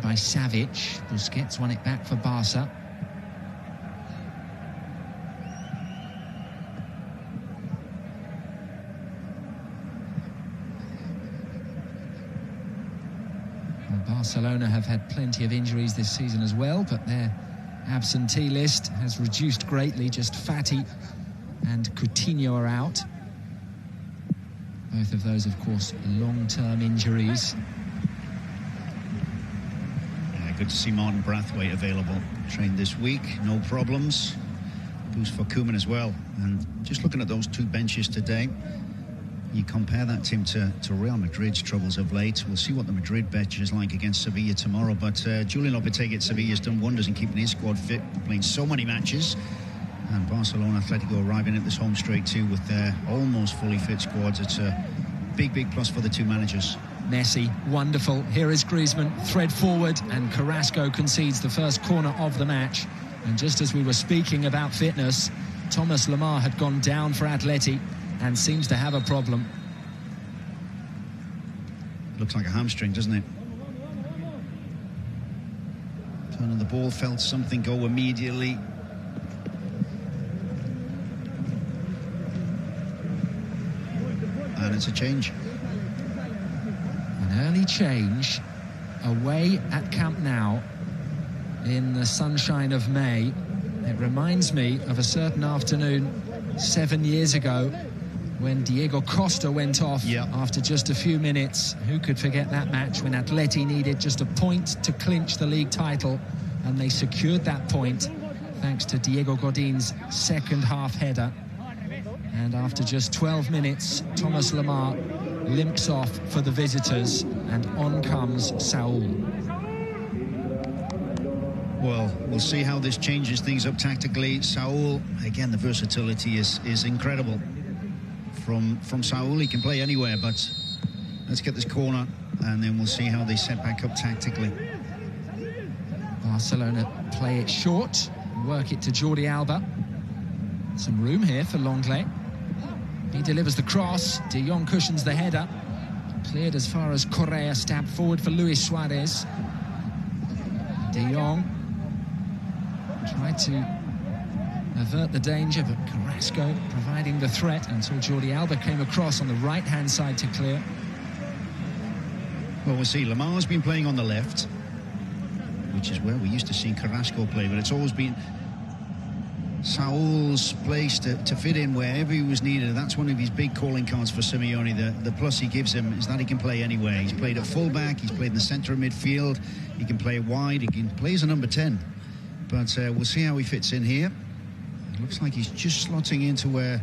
by Savic. Busquets won it back for Barca. Barcelona have had plenty of injuries this season as well, but their absentee list has reduced greatly. Just Fati and Coutinho are out. Both of those, of course, long-term injuries. Yeah, good to see Martin Braithwaite available. Trained this week, no problems. Boost for Koeman as well. And just looking at those two benches today, you compare that, Tim, to Real Madrid's troubles of late. We'll see what the Madrid bench is like against Sevilla tomorrow. But Julian Lopetegui at Sevilla has done wonders in keeping his squad fit, playing so many matches. And Barcelona, Athletico arriving at this home straight too with their almost fully fit squads. It's a big, big plus for the two managers. Messi, wonderful. Here is Griezmann, thread forward, and Carrasco concedes the first corner of the match. And just as we were speaking about fitness, Thomas Lemar had gone down for Atleti and seems to have a problem. Looks like a hamstring, doesn't it? Turning the ball, felt something go immediately. And it's a change. An early change away at Camp Nou in the sunshine of May. It reminds me of a certain afternoon 7 years ago when Diego Costa went off after just a few minutes. Who could forget that match when Atleti needed just a point to clinch the league title, and they secured that point thanks to Diego Godin's second half header. And after just 12 minutes, Thomas Lemar limps off for the visitors, and on comes Saul. Well, we'll see how this changes things up tactically. Saul, again, the versatility is incredible. From Saul, he can play anywhere, but let's get this corner, and then we'll see how they set back up tactically. Barcelona play it short, work it to Jordi Alba. Some room here for Longley. He delivers the cross. De Jong cushions the header. Cleared as far as Correa, stabbed forward for Luis Suarez. De Jong tried to avert the danger, but Carrasco providing the threat until Jordi Alba came across on the right-hand side to clear. Well, we'll see. Lamar's been playing on the left, which is where we used to see Carrasco play, but it's always been Saul's place to fit in wherever he was needed. That's one of his big calling cards for Simeone. The plus he gives him is that he can play anywhere. He's played at full-back, he's played in the centre of midfield, he can play wide, he can play as a number 10. But we'll see how he fits in here. Looks like he's just slotting into where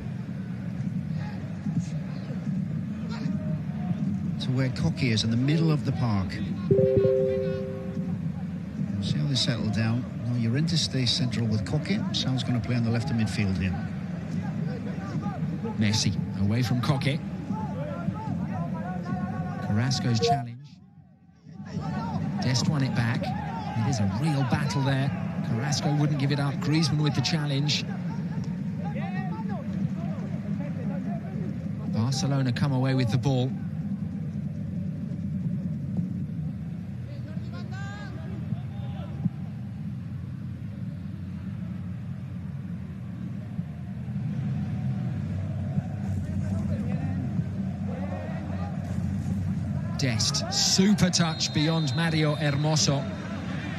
Cocky is in the middle of the park. We'll see how they settle down. Now Llorente stays central with Cocky. Sal's going to play on the left of midfield here. Messi away from Cocky. Carrasco's challenge. Dest won it back. It is a real battle there. Carrasco wouldn't give it up. Griezmann with the challenge. Barcelona come away with the ball. Dest, super touch beyond Mario Hermoso.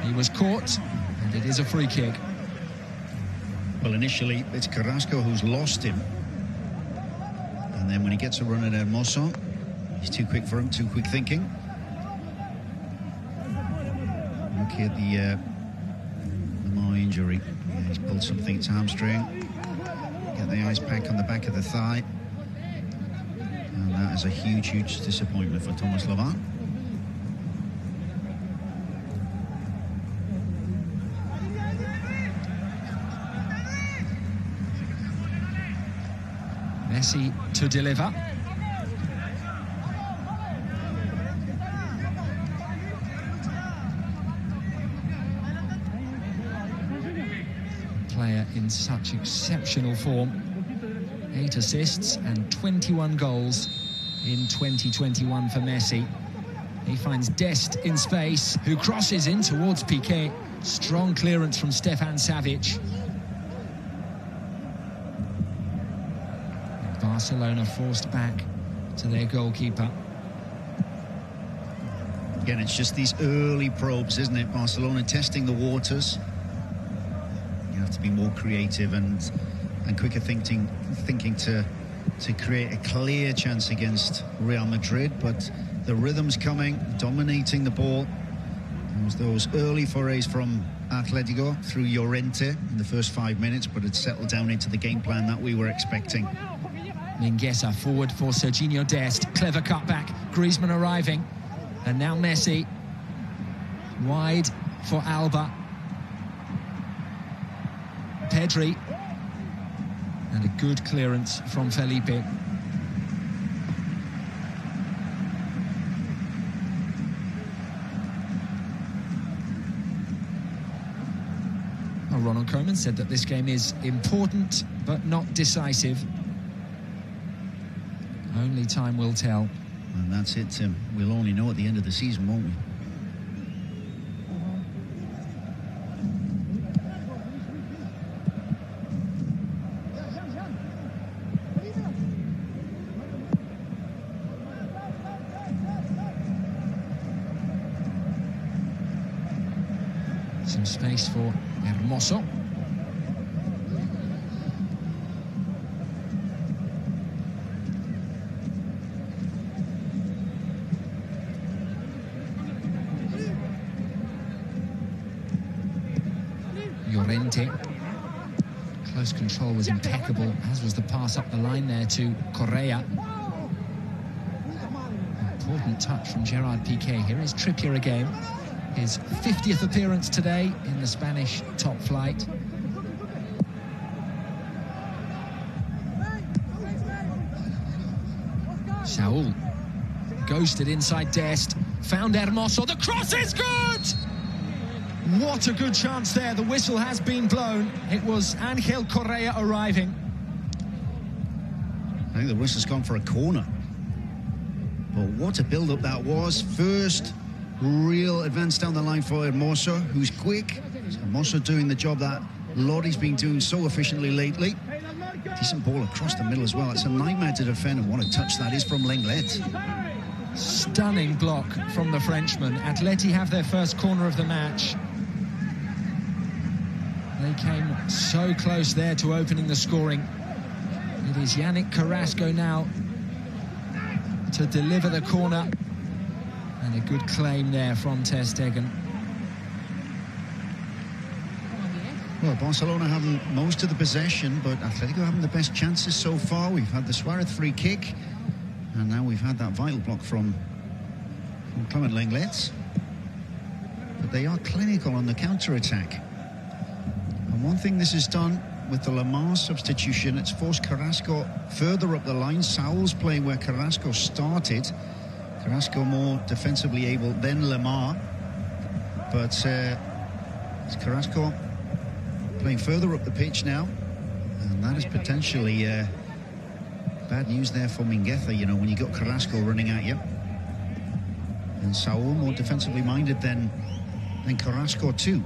He was caught, and it is a free kick. Well, initially, it's Carrasco who's lost him. And then when he gets a run at Hermoso, he's too quick for him, too quick thinking. Looking at the Lemar injury. Yeah, he's pulled something, it's hamstring. Get the ice pack on the back of the thigh. And that is a huge, huge disappointment for Thomas Lemar. Messi to deliver. Player in such exceptional form. 8 assists and 21 goals in 2021 for Messi. He finds Dest in space, who crosses in towards Piqué. Strong clearance from Stefan Savic. And Barcelona forced back to their goalkeeper. Again, it's just these early probes, isn't it? Barcelona testing the waters. You have to be more creative and quicker thinking to create a clear chance against Real Madrid, but the rhythm's coming, dominating the ball. There was those early forays from Atletico through Llorente in the first 5 minutes, but it settled down into the game plan that we were expecting. Mingueza forward for Serginho Dest. Clever cutback. Griezmann arriving. And now Messi. Wide for Alba. Pedri. And a good clearance from Felipe. Well, Ronald Koeman said that this game is important but not decisive. Only time will tell. And that's it, Tim. We'll only know at the end of the season, won't we? Some space for Hermoso. Llorente. Close control was impeccable, as was the pass up the line there to Correa. Important touch from Gerard Piqué. Here is Trippier again. His 50th appearance today in the Spanish top flight. Saúl ghosted inside Dest, found Hermoso. The cross is good! What a good chance there. The whistle has been blown. It was Angel Correa arriving. I think the whistle's gone for a corner. But what a build-up that was. First real advance down the line for Hermoso, who's quick. Hermoso doing the job that Lodi's been doing so efficiently lately. Decent ball across the middle as well. It's a nightmare to defend, and what a touch that is from Lenglet. Stunning block from the Frenchman. Atleti have their first corner of the match. They came so close there to opening the scoring. It is Yannick Carrasco now to deliver the corner. And a good claim there from Ter Stegen. Well, Barcelona having most of the possession, but Atletico having the best chances so far. We've had the Suarez free kick, and now we've had that vital block from Clement Lenglet. But they are clinical on the counter-attack. And one thing this has done with the Lemar substitution, it's forced Carrasco further up the line. Saúl's playing where Carrasco started. Carrasco more defensively able than Lemar. But it's Carrasco playing further up the pitch now. And that is potentially bad news there for Mingueza, you know, when you got Carrasco running at you. And Saúl more defensively minded than Carrasco too.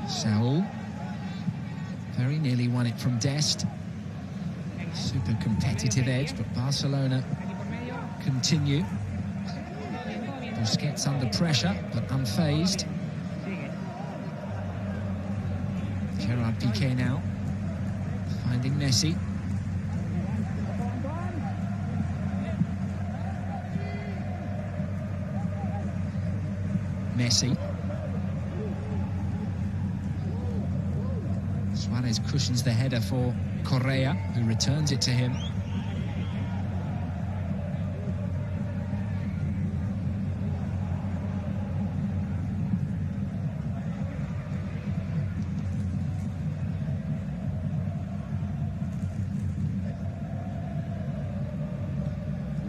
Saúl very nearly won it from Dest. Super competitive edge, but Barcelona continue. Busquets under pressure, but unfazed. Gerard Piqué now finding Messi. Messi. Suarez cushions the header for Correa, who returns it to him.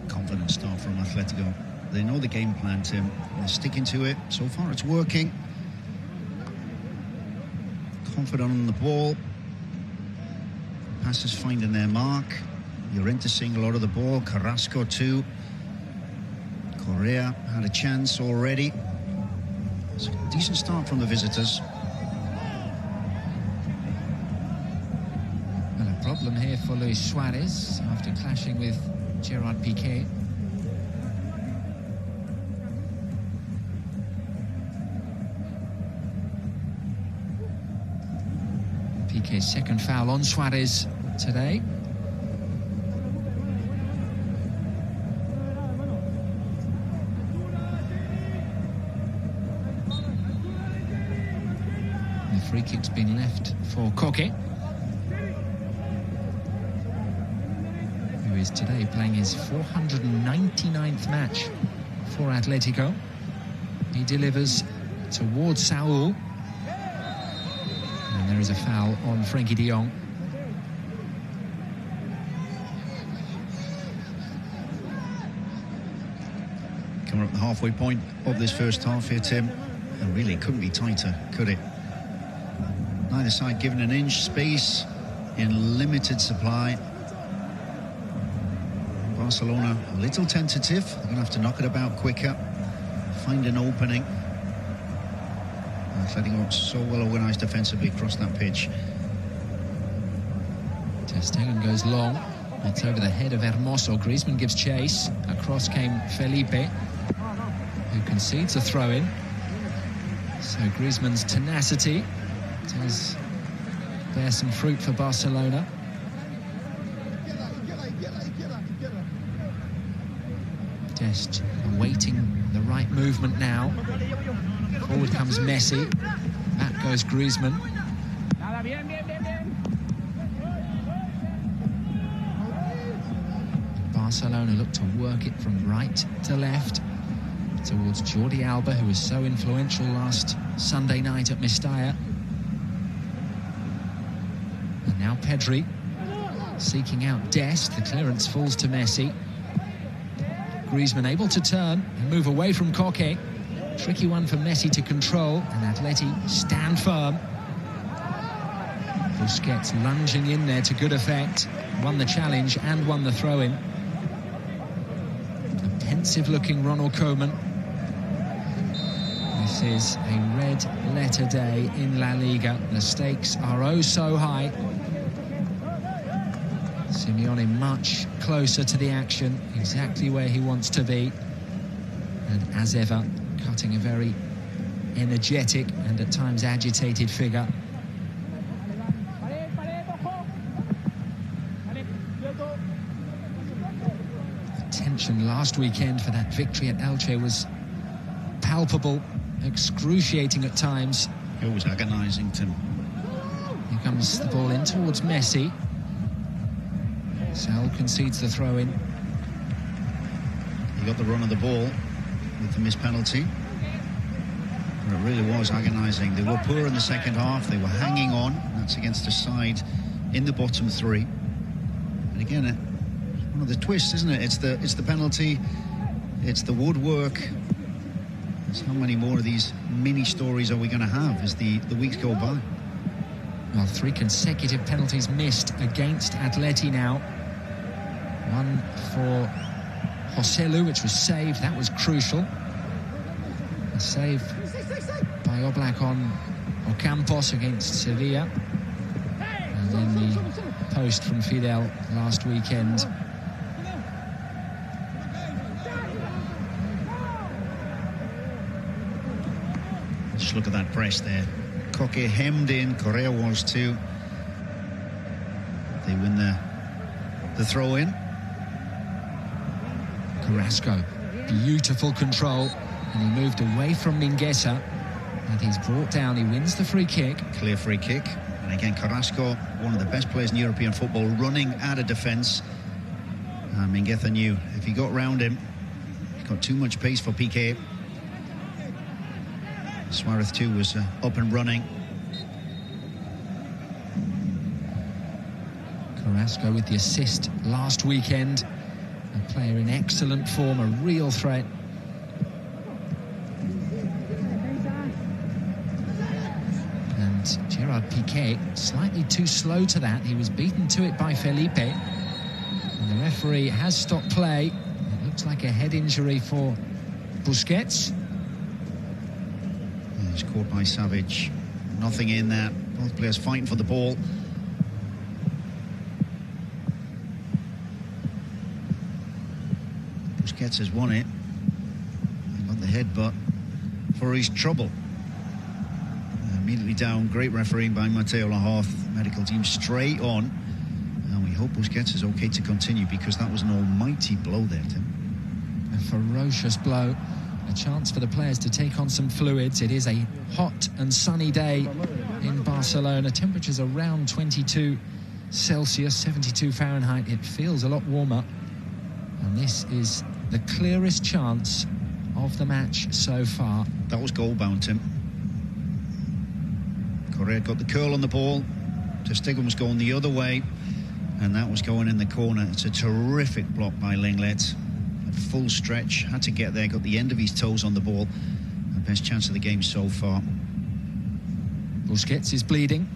Confident start from Atletico. They know the game plan, Tim. They're sticking to it. So far, it's working. Confident on the ball. Passes finding their mark. Llorente seeing a lot of the ball. Carrasco too. Correa had a chance already. It's a decent start from the visitors. Well, a problem here for Luis Suarez after clashing with Gerard Piqué. Piqué's second foul on Suarez today. The free kick's been left for Koke, who is today playing his 499th match for Atletico. He delivers towards Saul. And there is a foul on Frenkie de Jong. Coming up the halfway point of this first half here, Tim. And really, it couldn't be tighter, could it? Neither side given an inch, space in limited supply. Barcelona a little tentative. They're going to have to knock it about quicker, find an opening. Atletico so well organised defensively across that pitch. Ter Stegen goes long. It's over the head of Hermoso. Griezmann gives chase. Across came Felipe, who concedes a throw-in. So Griezmann's tenacity does bear some fruit for Barcelona. Just awaiting the right movement now. Forward comes Messi. Back goes Griezmann. Barcelona look to work it from right to left towards Jordi Alba, who was so influential last Sunday night at Mestalla. And now Pedri seeking out Dest. The clearance falls to Messi. Griezmann able to turn and move away from Koke. Tricky one for Messi to control, and Atleti stand firm. Busquets lunging in there to good effect. Won the challenge and won the throw-in. A pensive-looking Ronald Koeman. This is a red-letter day in La Liga. The stakes are oh so high. Simeone much closer to the action, exactly where he wants to be. And as ever, cutting a very energetic and at times agitated figure. The tension last weekend for that victory at Elche was palpable, excruciating at times. It was agonising, Tim. Here comes the ball in towards Messi. Saul concedes the throw-in. He got the run of the ball with the missed penalty. But it really was agonising. They were poor in the second half. They were hanging on. That's against a side in the bottom three. And again, one of the twists, isn't it? It's the penalty. It's the woodwork. It's how many more of these mini stories are we going to have as the weeks go by? Well, 3 consecutive penalties missed against Atleti now. One for Joselu, which was saved. That was crucial. A save by Oblak on Ocampos against Sevilla. And then the post from Fidel last weekend. Just look at that press there. Koke hemmed in, Correa was too. They win the throw-in. Carrasco, beautiful control, and he moved away from Mingueza, and he's brought down. He wins the free kick. Clear free kick. And again, Carrasco, one of the best players in European football, running out of defence. And Mingueza knew if he got round him, he got too much pace for Piqué. Suarez too was up and running. Carrasco with the assist last weekend. A player in excellent form, a real threat And Gerard Piqué slightly too slow to that. He was beaten to it by Felipe. And the referee has stopped play. It looks like a head injury for Busquets. He's caught by Savic. Nothing in there. Both players fighting for the ball. Busquets has won it. He got the headbutt for his trouble. Immediately down. Great refereeing by Mateo Lahoz. Medical team straight on. And we hope Busquets is okay to continue, because that was an almighty blow there, Tim. A ferocious blow. A chance for the players to take on some fluids. It is a hot and sunny day in Barcelona. Temperatures around 22 Celsius, 72 Fahrenheit. It feels a lot warmer. And this is the clearest chance of the match so far. That was goal-bound, Tim. Correa got the curl on the ball. Ter Stegen was going the other way, and that was going in the corner. It's a terrific block by Lenglet. Full stretch, had to get there, got the end of his toes on the ball. The best chance of the game so far. Busquets is bleeding.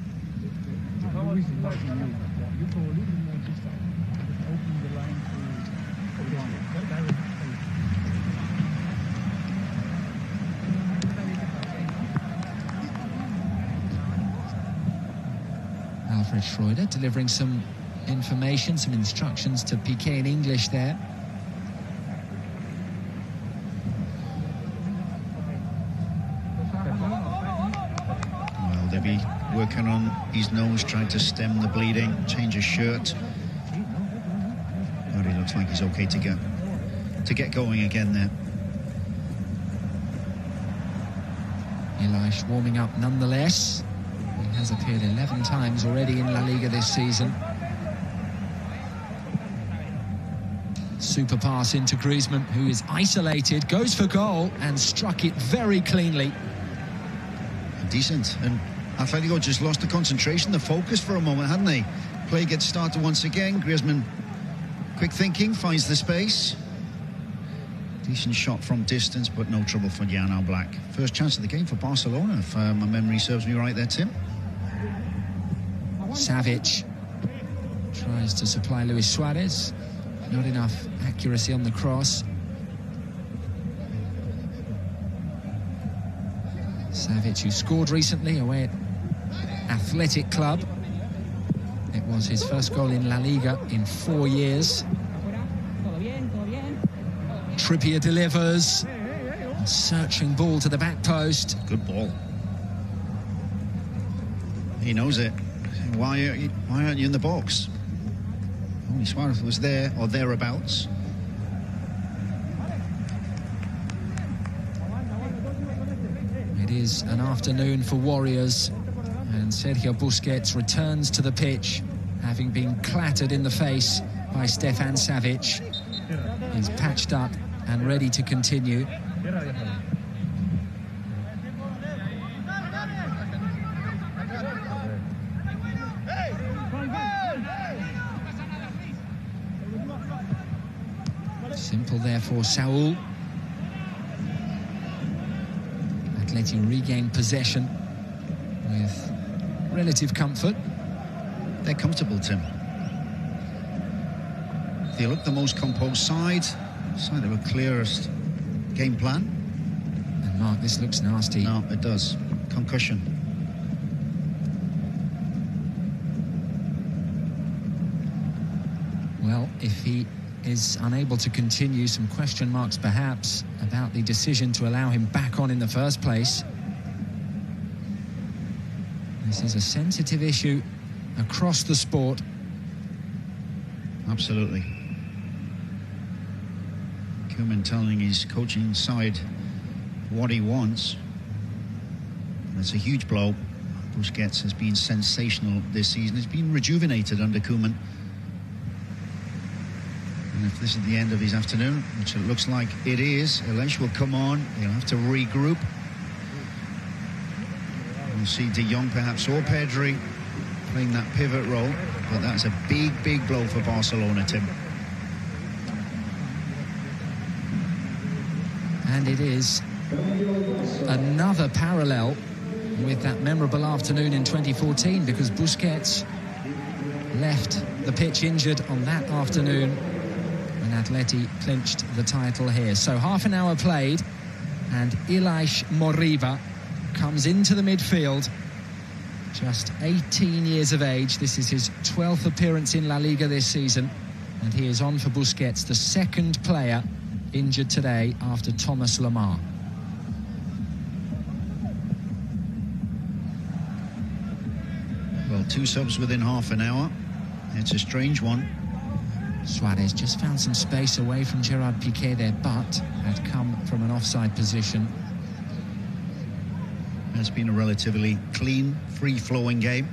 Alfred Schreuder delivering some information, some instructions to Piqué in English there. Working on his nose, trying to stem the bleeding, change his shirt. But he looks like he's okay to get going again there. Elias warming up nonetheless. He has appeared 11 times already in La Liga this season. Super pass into Griezmann, who is isolated, goes for goal and struck it very cleanly. Decent. And Atletico just lost the concentration, the focus for a moment, hadn't they? Play gets started once again. Griezmann, quick thinking, finds the space. Decent shot from distance, but no trouble for Jan Oblak. First chance of the game for Barcelona, if my memory serves me right there, Tim. Savic tries to supply Luis Suarez. Not enough accuracy on the cross. Savic, who scored recently away at Athletic Club. It was his first goal in La Liga in 4 years. Trippier delivers. A searching ball to the back post. Good ball. He knows it. Why aren't you in the box? Only Suarez was there or thereabouts. It is an afternoon for Warriors, and Sergio Busquets returns to the pitch, having been clattered in the face by Stefan Savic. He's patched up and ready to continue. Simple there for Saul. Atleti regain possession with relative comfort. They're comfortable, Tim. They look the most composed side of a clearest game plan. And Mark, this looks nasty. No, it does. Concussion. Well, if he is unable to continue, some question marks perhaps about the decision to allow him back on in the first place. This is a sensitive issue across the sport. Absolutely. Koeman telling his coaching side what he wants. It's a huge blow. Busquets has been sensational this season. He's been rejuvenated under Koeman. And if this is the end of his afternoon, which it looks like it is, Elias will come on. He'll have to regroup. We'll see De Jong perhaps, or Pedri playing that pivot role. But that's a big, big blow for Barcelona, Tim. And it is another parallel with that memorable afternoon in 2014, because Busquets left the pitch injured on that afternoon when Atleti clinched the title here. So half an hour played, and Ilaix Moriba comes into the midfield, just 18 years of age. This is his 12th appearance in La Liga this season, and he is on for Busquets, the second player injured today after Thomas Lemar. Well, 2 subs within half an hour. It's a strange one. Suarez just found some space away from Gerard Piqué there, but had come from an offside position. It's been a relatively clean, free-flowing game.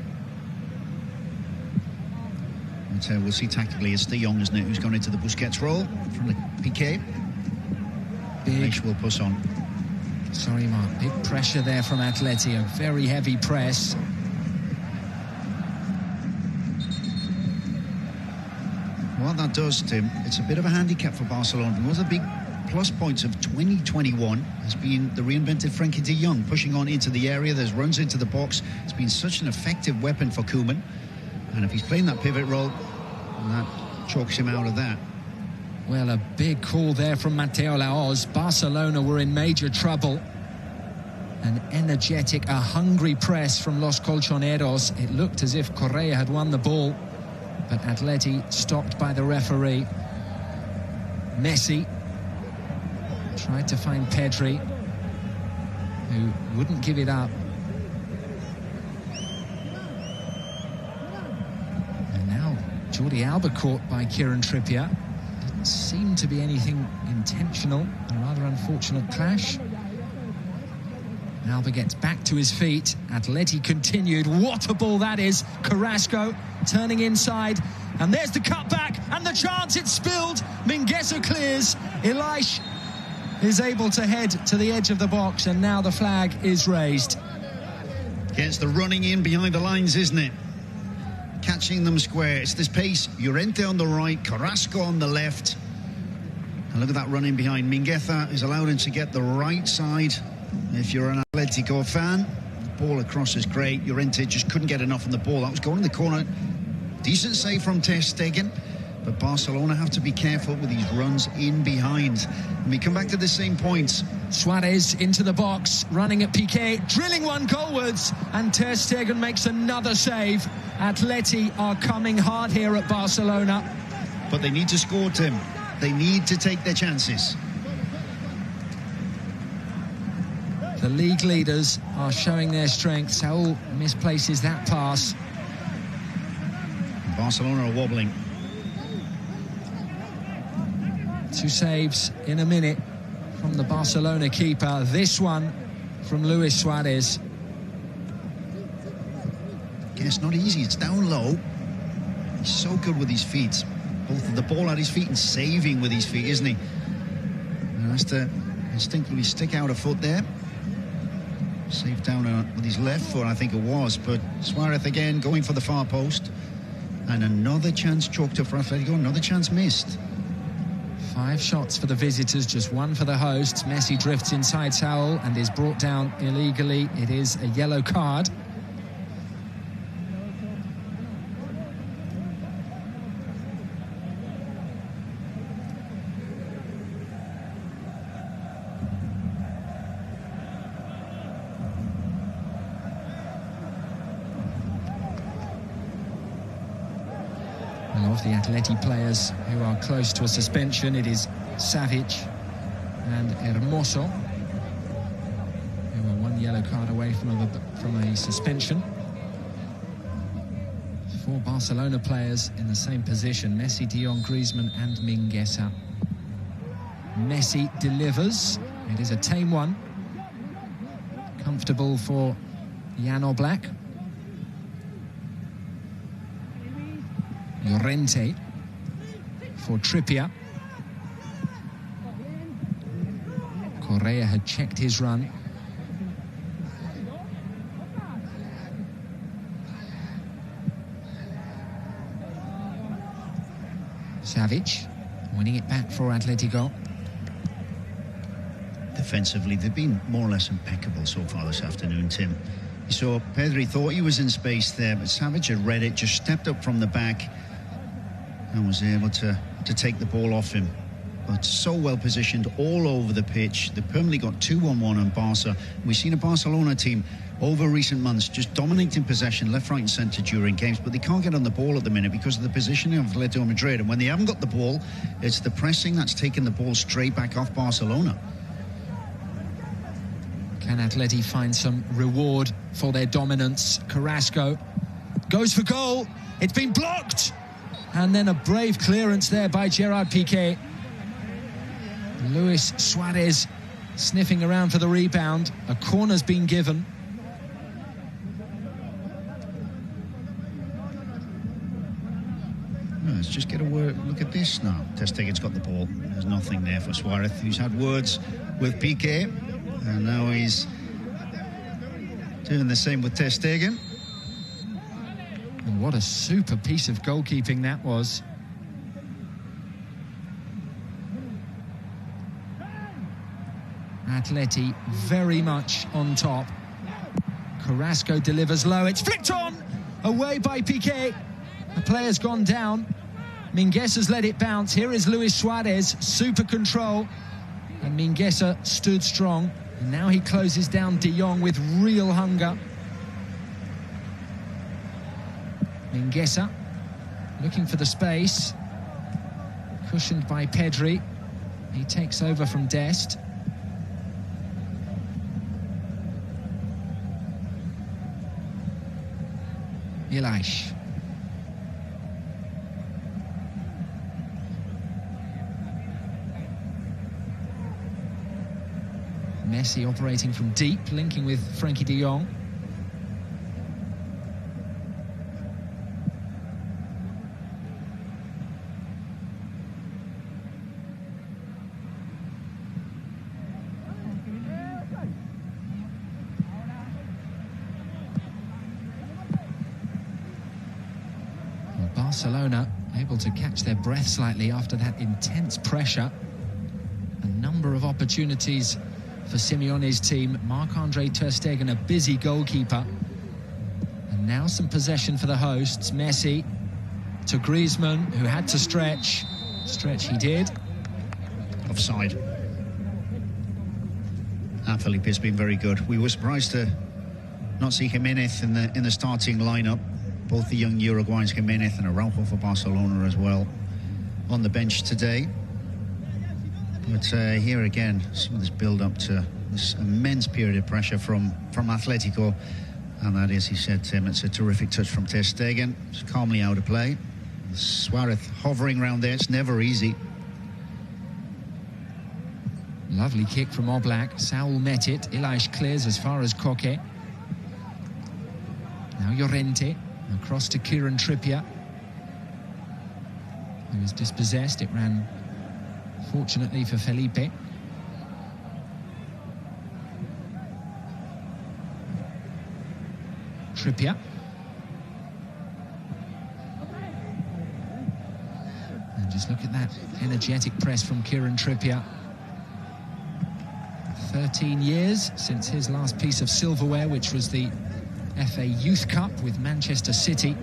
And we'll see tactically, it's De Jong, isn't it, who's gone into the Busquets role from the Piqué. Big will push on. Sorry, Mark. Big pressure there from Atleti. A very heavy press. What that does, Tim, it's a bit of a handicap for Barcelona. One of the big plus points of 2021 has been the reinvented Frenkie de Jong, pushing on into the area. There's runs into the box. It's been such an effective weapon for Koeman. And if he's playing that pivot role, that chalks him out of that. Well, a big call there from Mateo Laoz. Barcelona were in major trouble. An energetic, a hungry press from Los Colchoneros. It looked as if Correa had won the ball, but Atleti stopped by the referee. Messi tried to find Pedri, who wouldn't give it up. And now Jordi Alba caught by Kieran Trippier. Didn't seem to be anything intentional. A rather unfortunate clash. Alba gets back to his feet. Atleti continued. What a ball that is. Carrasco turning inside. And there's the cutback and the chance. It's spilled. Mingueza clears. Ilaix is able to head to the edge of the box, and now the flag is raised. It's the running in behind the lines, isn't it? Catching them square. It's this pace. Llorente on the right, Carrasco on the left. And look at that run in behind. Mingueza has allowed him to get the right side. If you're an Atletico fan, the ball across is great. Llorente just couldn't get enough on the ball. That was going in the corner. Decent save from Ter Stegen. But Barcelona have to be careful with these runs in behind. And we come back to the same point. Suarez into the box, running at Piqué, drilling one goalwards, and Ter Stegen makes another save. Atleti are coming hard here at Barcelona. But they need to score, Tim. They need to take their chances. The league leaders are showing their strength. Saul misplaces that pass. Barcelona are wobbling. 2 saves in a minute from the Barcelona keeper. This one from Luis Suarez. Yeah, it's not easy. It's down low. He's so good with his feet. Both the ball at his feet and saving with his feet, isn't he? And has to instinctively stick out a foot there. Saved down with his left foot, I think it was. But Suarez again going for the far post. And another chance chalked up for Atletico. Another chance missed. 5 shots for the visitors, just 1 for the hosts. Messi drifts inside Saul and is brought down illegally. It is a yellow card. Of the Atleti players who are close to a suspension, it is Savic and Hermoso, who are 1 yellow card away from a suspension. 4 Barcelona players in the same position: Messi, De Jong, Griezmann and Mingueza. Messi delivers. It is a tame one. Comfortable for Jan Oblak. Llorente for Trippier. Correa had checked his run. Savic winning it back for Atletico. Defensively, they've been more or less impeccable so far this afternoon, Tim. So Pedri thought he was in space there, but Savage had read it, just stepped up from the back and was able to take the ball off him. But so well positioned all over the pitch. They permanently got 2-1-1 on Barca. We've seen a Barcelona team over recent months just dominating possession left, right and centre during games, but they can't get on the ball at the minute because of the positioning of Athletico Madrid. And when they haven't got the ball, it's the pressing that's taken the ball straight back off Barcelona. Can Atleti find some reward for their dominance? Carrasco goes for goal. It's been blocked. And then a brave clearance there by Gerard Piqué. Luis Suarez sniffing around for the rebound. A corner's been given. Let's just get a look at this now. Ter Stegen's got the ball. There's nothing there for Suarez, who's had words with Piqué. And now he's doing the same with Ter Stegen. And what a super piece of goalkeeping that was. Atleti very much on top. Carrasco delivers low. It's flicked on. Away by Piqué. The player's gone down. Minguesa's let it bounce. Here is Luis Suarez. Super control. And Minguesa stood strong. And now he closes down De Jong with real hunger. Minguesa looking for the space. Cushioned by Pedri. He takes over from Dest. Ilaix. Messi operating from deep, linking with Frenkie de Jong. Barcelona able to catch their breath slightly after that intense pressure. A number of opportunities for Simeone's team. Marc-Andre Ter Stegen, a busy goalkeeper. And now some possession for the hosts. Messi to Griezmann, who had to stretch. Stretch he did. Offside. Felipe has been very good. We were surprised to not see Jimenez in the starting lineup. Both the young Uruguayans, Jimenez and Araujo for Barcelona as well, on the bench today. But here again, some of this build-up to this immense period of pressure from Atletico. And that is, he said, Tim, it's a terrific touch from Ter Stegen. It's calmly out of play. Suarez hovering around there. It's never easy. Lovely kick from Oblak. Saul met it. Ilaix clears as far as Koke. Now Llorente. Across to Kieran Trippier. He was dispossessed. It ran fortunately for Felipe. Trippier. And just look at that energetic press from Kieran Trippier. 13 years since his last piece of silverware, which was the FA Youth Cup with Manchester City.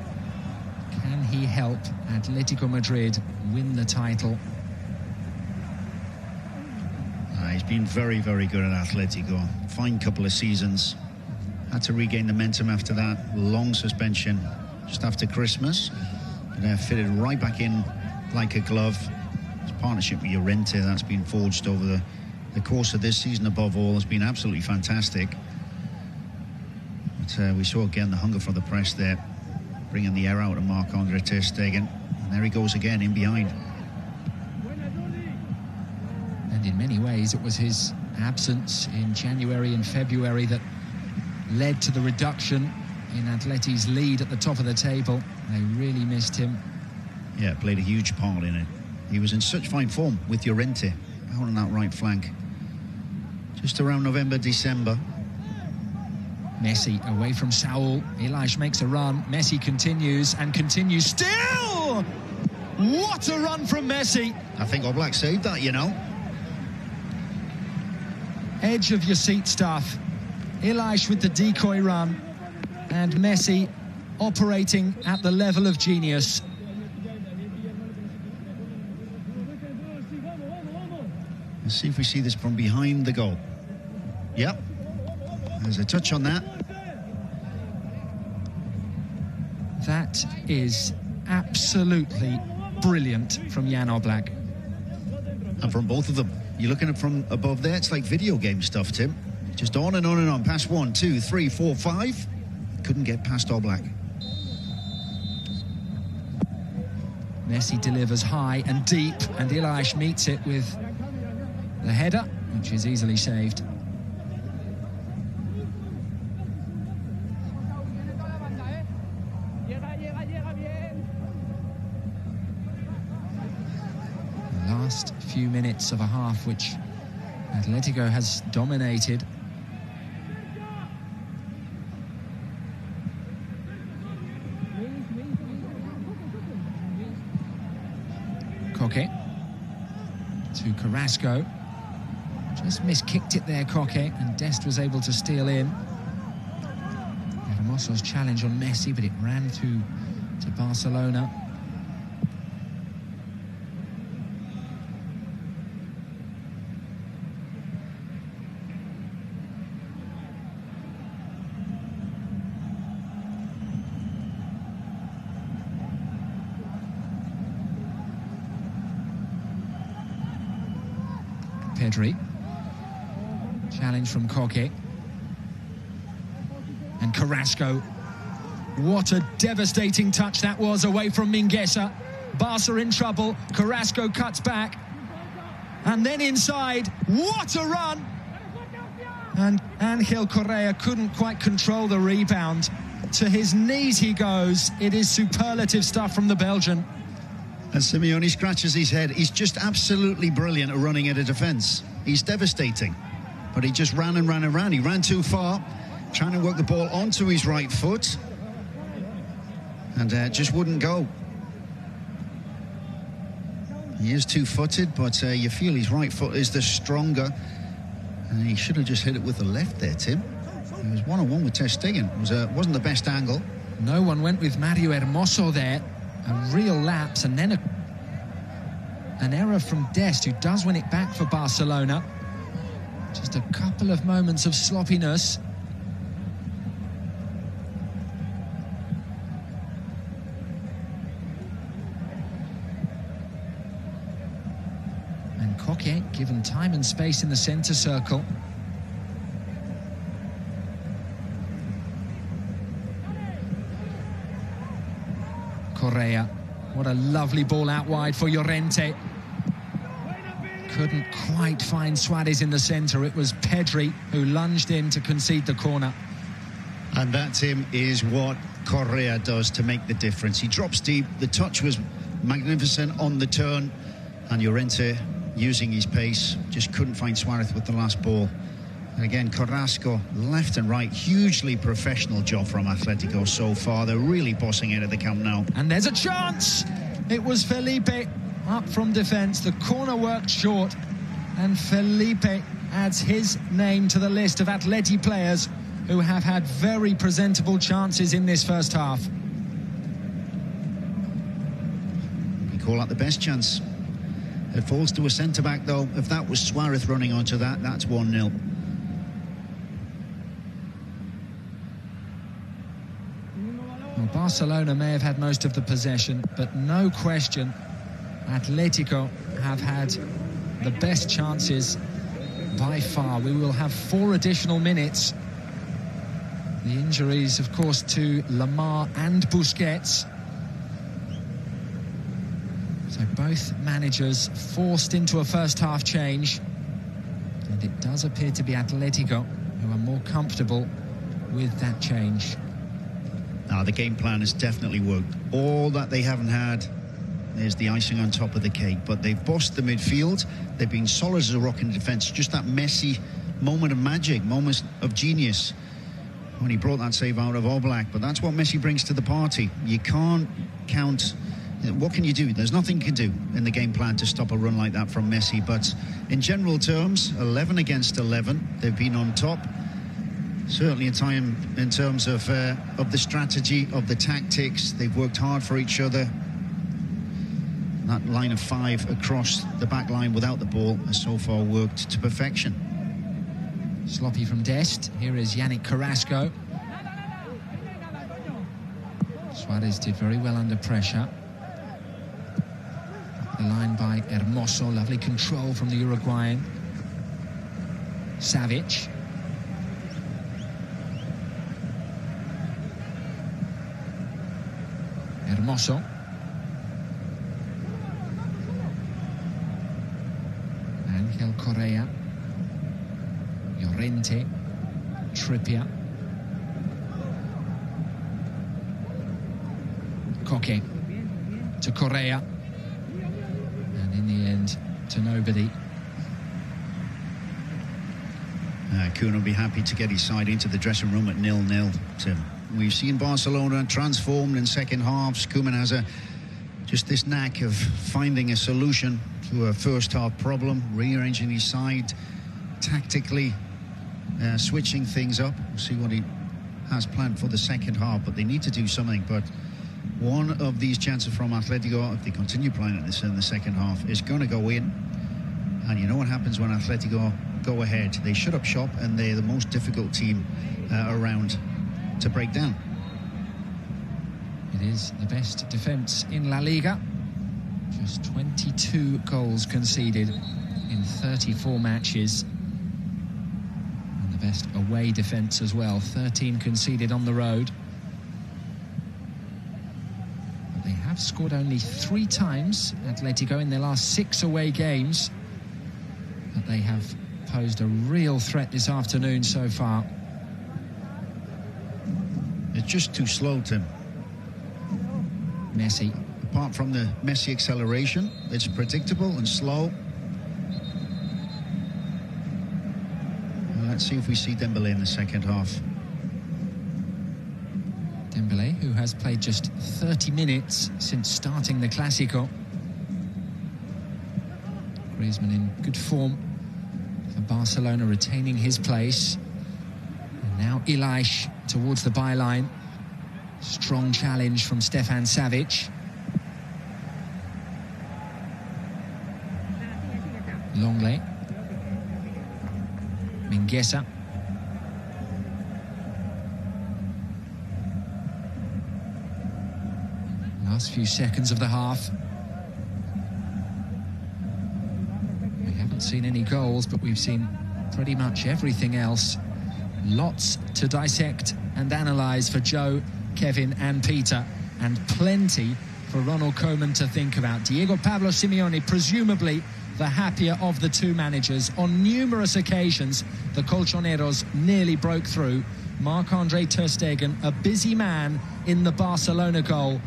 Can he help Atletico Madrid win the title? He's been very, very good at Atletico. Fine couple of seasons. Had to regain the momentum after that long suspension just after Christmas. But fitted right back in like a glove. His partnership with Llorente that's been forged over the course of this season above all has been absolutely fantastic. But we saw again the hunger for the press there, bringing the air out of Marc-Andre Ter Stegen. And there he goes again, in behind. And in many ways, it was his absence in January and February that led to the reduction in Atleti's lead at the top of the table. They really missed him. Yeah, played a huge part in it. He was in such fine form with Llorente out on that right flank. Just around November, December. Messi away from Saul. Ilaix makes a run. Messi continues and continues still. What a run from Messi. I think Oblak saved that, you know. Edge of your seat stuff. Ilaix with the decoy run. and Messi operating at the level of genius. Let's see if we see this from behind the goal. Yep, there's a touch on that. That is absolutely brilliant from Jan Oblak. And from both of them. You're looking at from above there, it's like video game stuff, Tim. Just on and on and on. Past 1, 2, 3, 4, 5. Couldn't get past Oblak. Messi delivers high and deep, and Ilaix meets it with the header, which is easily saved. The last few minutes of a half which Atletico has dominated. Koke to Carrasco. Just miskicked it there, Koke, and Dest was able to steal in. Hermoso's challenge on Messi, but it ran to Barcelona. Pedri. Challenge from Koke. And Carrasco. What a devastating touch that was away from Mingueza. Barca in trouble. Carrasco cuts back. And then inside. What a run! And Angel Correa couldn't quite control the rebound. To his knees he goes. It is superlative stuff from the Belgian. And Simeone scratches his head. He's just absolutely brilliant at running at a defence. He's devastating. But he just ran and ran and ran. He ran too far, trying to work the ball onto his right foot. And just wouldn't go. He is two-footed, but you feel his right foot is the stronger. And he should have just hit it with the left there, Tim. He was one-on-one with Ter Stegen. It wasn't the best angle. No one went with Mario Hermoso there. A real lapse, and then an error from Dest, who does win it back for Barcelona. Just a couple of moments of sloppiness. And Koke given time and space in the centre circle. Correa, what a lovely ball out wide for Llorente. Couldn't quite find Suarez in the centre. It was Pedri who lunged in to concede the corner. And that, Tim, is what Correa does to make the difference. He drops deep. The touch was magnificent on the turn. And Llorente, using his pace, just couldn't find Suarez with the last ball. And again, Carrasco, left and right, hugely professional job from Atletico so far. They're really bossing it at the Camp Nou. And there's a chance! It was Felipe up from defence. The corner worked short, and Felipe adds his name to the list of Atleti players who have had very presentable chances in this first half. We call that the best chance. It falls to a centre-back, though. If that was Suarez running onto that, that's 1-0. Well, Barcelona may have had most of the possession, but no question, Atletico have had the best chances by far. We will have 4 additional minutes. The injuries, of course, to Lamar and Busquets. So both managers forced into a first-half change. And it does appear to be Atletico who are more comfortable with that change. Now, the game plan has definitely worked. All that they haven't had is the icing on top of the cake. But they've bossed the midfield. They've been solid as a rock in defence. Just that Messi moment of magic, moment of genius when he brought that save out of Oblak. But that's what Messi brings to the party. You can't count. What can you do? There's nothing you can do in the game plan to stop a run like that from Messi. But in general terms, 11 against 11. They've been on top. Certainly a time in terms of the strategy, of the tactics. They've worked hard for each other. That line of 5 across the back line without the ball has so far worked to perfection. Sloppy from Dest. Here is Yannick Carrasco. Suarez did very well under pressure. Up the line by Hermoso. Lovely control from the Uruguayan. Savic. Hermoso. Angel Correa. Llorente. Trippier. Koke to Correa. And in the end, to nobody. Koeman will be happy to get his side into the dressing room at 0-0. We've seen Barcelona transformed in second halves. Koeman has just this knack of finding a solution to a first half problem, rearranging his side tactically, switching things up. We'll see what he has planned for the second half, but they need to do something. But one of these chances from Atletico, if they continue playing at this in the second half, is going to go in. And you know what happens when Atletico go ahead? They shut up shop, and they're the most difficult team around to break down. It is the best defence in La Liga. Just 22 goals conceded in 34 matches. And the best away defence as well. 13 conceded on the road. But they have scored only 3 times, Atletico, in their last 6 away games. But they have posed a real threat this afternoon so far. It's just too slow, Tim. Messi. Apart from the Messi acceleration, it's predictable and slow. Let's see if we see Dembélé in the second half. Dembélé, who has played just 30 minutes since starting the Clásico. Griezmann in good form for Barcelona, retaining his place. And now Ilaish towards the byline. Strong challenge from Stefan Savic. Longley. Mingueza. Last few seconds of the half. We haven't seen any goals, but we've seen pretty much everything else. Lots to dissect and analyse for Joe, Kevin and Peter, and plenty for Ronald Koeman to think about. Diego Pablo Simeone, presumably the happier of the two managers. On numerous occasions, the Colchoneros nearly broke through. Marc-Andre ter Stegen, a busy man in the Barcelona goal,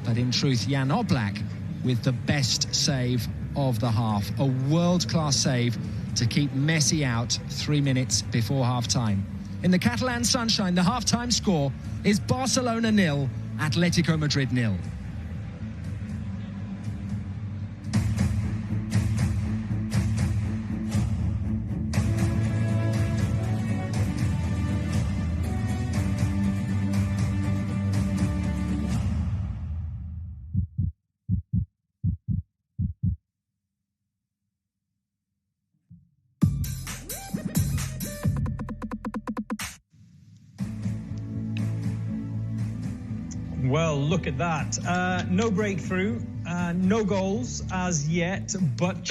but in truth, Jan Oblak with the best save of the half. A world-class save to keep Messi out 3 minutes before half-time. In the Catalan sunshine, the half-time score is Barcelona 0, Athletico Madrid 0. Well, look at that. No breakthrough, no goals as yet, but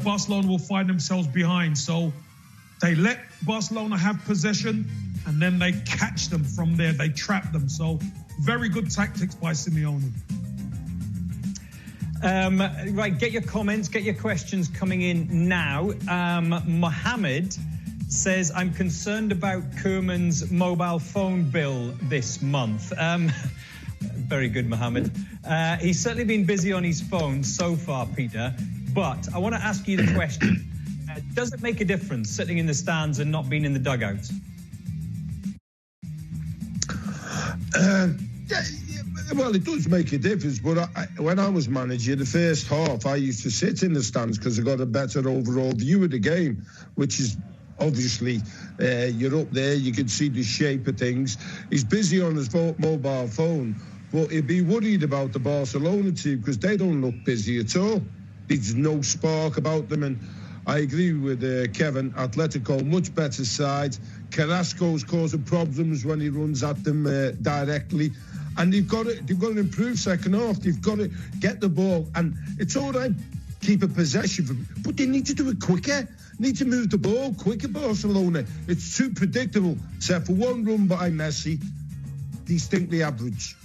Barcelona will find themselves behind. So they let Barcelona have possession and then they catch them from there. They trap them. So very good tactics by Simeone. Right, get your comments, get your questions coming in now. Mohammed says, I'm concerned about Koeman's mobile phone bill this month. Very good, Mohammed. He's certainly been busy on his phone so far, Peter, but I want to ask you the question. Does it make a difference sitting in the stands and not being in the dugouts? Well, it does make a difference, but when I was manager, the first half, I used to sit in the stands because I got a better overall view of the game, which is obviously, you're up there, you can see the shape of things. He's busy on his mobile phone, but he'd be worried about the Barcelona team because they don't look busy at all. There's no spark about them, and I agree with Kevin. Atletico, much better side. Carrasco's causing problems when he runs at them directly. And they've got to improve second half. They've got to get the ball. And it's all right, keep a possession, but they need to do it quicker. Need to move the ball quicker, Barcelona. It's too predictable. Except for one run by Messi, distinctly average.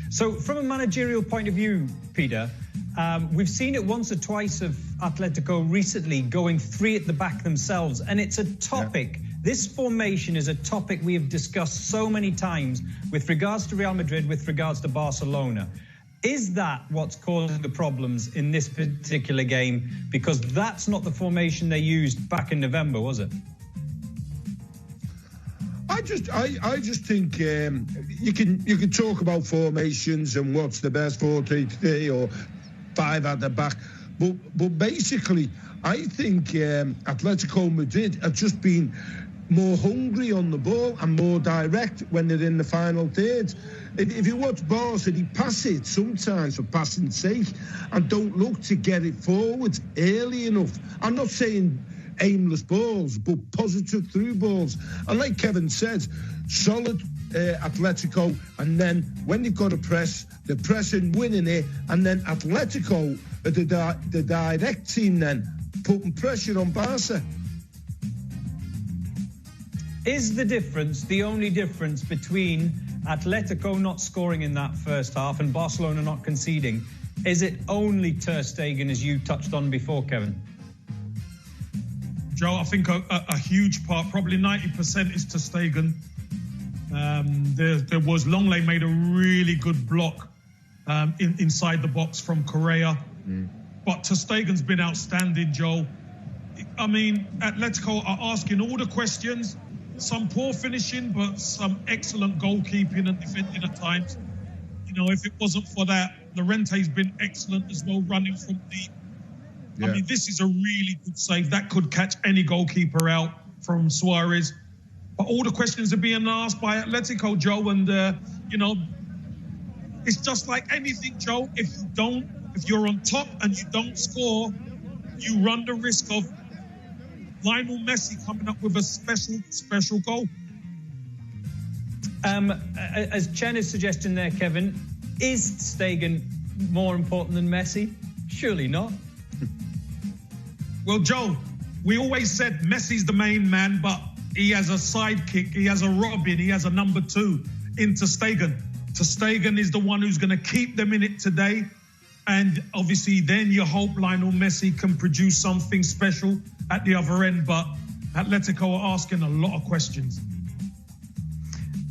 So from a managerial point of view, Peter, we've seen it once or twice of Atletico recently going three at the back themselves, and it's a topic. Yeah. This formation is a topic we have discussed so many times with regards to Real Madrid, with regards to Barcelona. Is that what's causing the problems in this particular game? Because that's not the formation they used back in November, was it? I just think you can talk about formations and what's the best 4-3-3 or 5 at the back, but basically I think Atletico Madrid have just been more hungry on the ball and more direct when they're in the final third. If you watch Barca, they pass it sometimes for passing's sake and don't look to get it forward early enough. I'm not saying aimless balls, but positive through balls. And like Kevin said, solid Atletico, and then when they've got to press, they're pressing, winning it, and then Atletico, the direct team then, putting pressure on Barca. Is the only difference between Atletico not scoring in that first half and Barcelona not conceding, is it only Ter Stegen, as you touched on before, Kevin? Joe, I think a huge part, probably 90%, is Ter Stegen. There was Longley made a really good block inside the box from Correa. But Ter Stegen's been outstanding, Joe. I mean, Atletico are asking all the questions. Some poor finishing, but some excellent goalkeeping and defending at times. You know, if it wasn't for that, Llorente's been excellent as well, running from deep. Yeah. I mean, this is a really good save. That could catch any goalkeeper out from Suarez. But all the questions are being asked by Atletico, Joe, and, you know, it's just like anything, Joe. If you're on top and you don't score, you run the risk of Lionel Messi coming up with a special goal. As Chen is suggesting there, Kevin, is Stegen more important than Messi? Surely not. Well, Joe, we always said Messi's the main man, but he has a sidekick, he has a Robin, he has a number 2 in Ter Stegen. Ter Stegen is the one who's going to keep them in it today. And obviously then you hope Lionel Messi can produce something special at the other end, but Atletico are asking a lot of questions.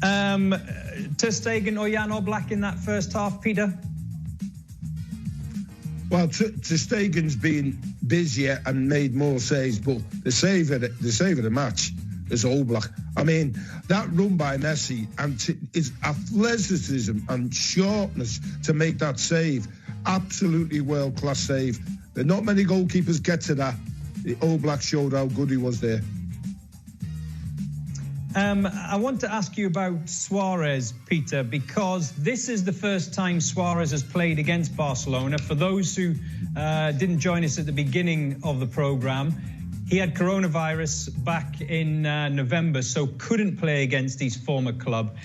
Ter Stegen or Jan Oblak in that first half, Peter? Well, Ter Stegen's been busier and made more saves, but the save of the match is Oblak. I mean, that run by Messi and his athleticism and sharpness to make that save, absolutely world-class save. Not many goalkeepers get to that. The Oblak showed how good he was there. I want to ask you about Suarez, Peter, because this is the first time Suarez has played against Barcelona. For those who didn't join us at the beginning of the programme, he had coronavirus back in November, so couldn't play against his former club.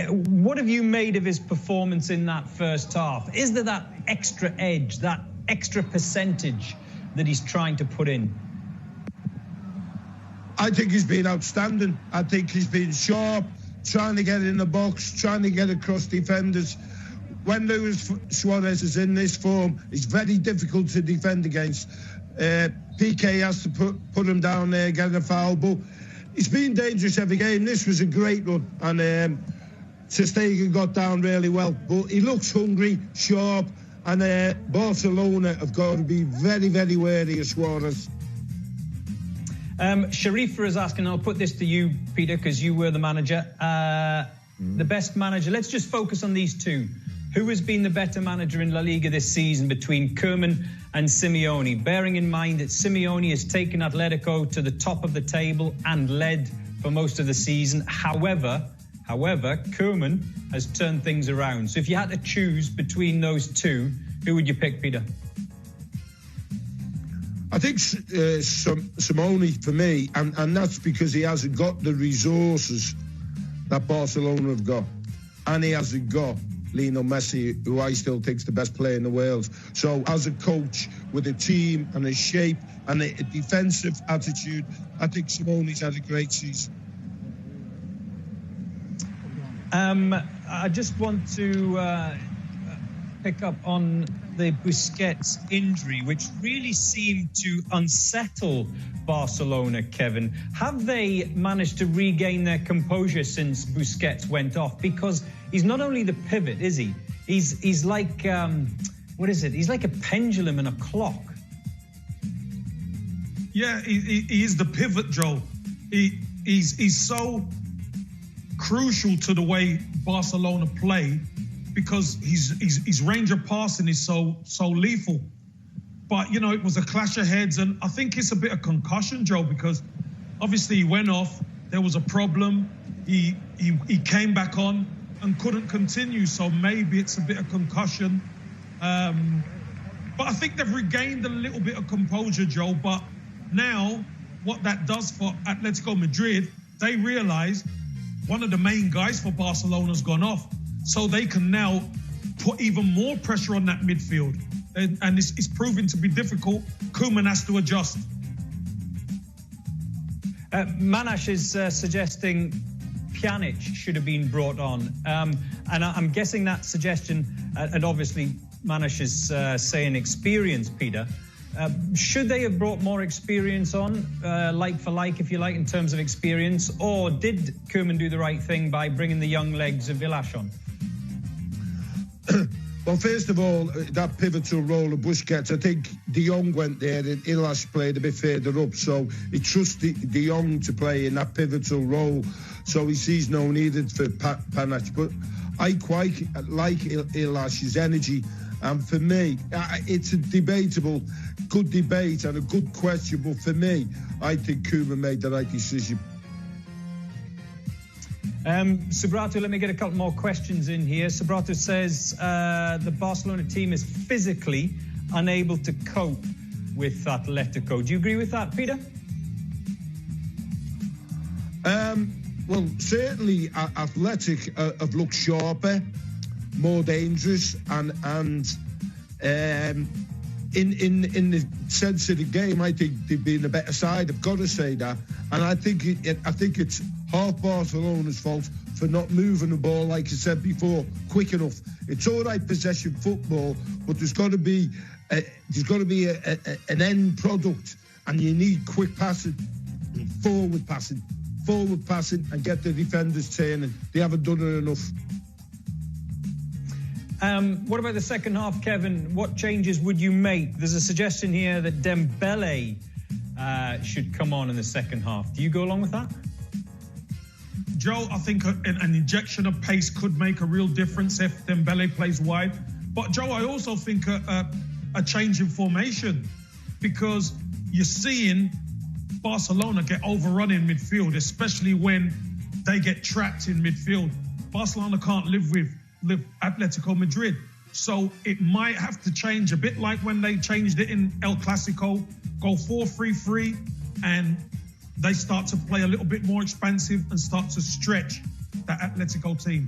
What have you made of his performance in that first half? Is there that extra edge, that extra percentage that he's trying to put in? I think he's been outstanding. I think he's been sharp, trying to get in the box, trying to get across defenders. when Luis Suarez is in this form, it's very difficult to defend against. PK has to put him down there, get a foul, but it's been dangerous every game. This was a great run, and Ter Stegen got down really well, but he looks hungry, sharp, and Barcelona have got to be very, very wary of Suarez. Sharifa is asking, I'll put this to you, Peter, because you were the manager. The best manager, let's just focus on these two. Who has been the better manager in La Liga this season between Koeman and Simeone? Bearing in mind that Simeone has taken Atletico to the top of the table and led for most of the season. However, Koeman has turned things around. So if you had to choose between those two, who would you pick, Peter? I think Simeone for me, and that's because he hasn't got the resources that Barcelona have got, and he hasn't got Lionel Messi, who I still think is the best player in the world. So as a coach with a team and a shape and a defensive attitude, I think Simone's had a great season. I just want to pick up on the Busquets injury, which really seemed to unsettle Barcelona, Kevin. Have they managed to regain their composure since Busquets went off? Because he's not only the pivot, is he? He's like, what is it? He's like a pendulum and a clock. Yeah, he is the pivot, Joel. He's so crucial to the way Barcelona play, because his range of passing is so lethal. But, you know, it was a clash of heads, and I think it's a bit of concussion, Joe, because obviously he went off, there was a problem, he came back on and couldn't continue, so maybe it's a bit of concussion. But I think they've regained a little bit of composure, Joe, but now what that does for Atletico Madrid, they realise one of the main guys for Barcelona's gone off, so they can now put even more pressure on that midfield. And it's proving to be difficult. Koeman has to adjust. Manash is suggesting Pjanic should have been brought on. And I'm guessing that suggestion, and obviously Manash is saying experience, Peter. Should they have brought more experience on, like for like, if you like, in terms of experience? Or did Koeman do the right thing by bringing the young legs of Vilas on? Well, first of all, that pivotal role of Busquets, I think De Jong went there and Vilas played a bit further up, so he trusts De Jong to play in that pivotal role, so he sees no need for Pjanic. But I quite like Vilas' energy, and for me, it's a debatable, good debate and a good question, but for me, I think Koeman made the right decision. Subrato, let me get a couple more questions in here. Subrato says the Barcelona team is physically unable to cope with Atletico. Do you agree with that, Peter? Well, certainly Athletic have looked sharper, more dangerous, and in the sense of the game, I think they've been the better side. I've got to say that, and I think it's half Barcelona's fault for not moving the ball, like I said before, quick enough. It's all right possession football, but there's got to be an end product, and you need quick passing, forward passing, and get the defenders turning. They haven't done it enough. What about the second half, Kevin? What changes would you make? There's a suggestion here that Dembele should come on in the second half. Do you go along with that? Joe, I think an injection of pace could make a real difference if Dembele plays wide. But, Joe, I also think a change in formation, because you're seeing Barcelona get overrun in midfield, especially when they get trapped in midfield. Barcelona can't live with Atletico Madrid. So it might have to change a bit like when they changed it in El Clasico, go 4-3-3, and they start to play a little bit more expansive and start to stretch that Atletico team.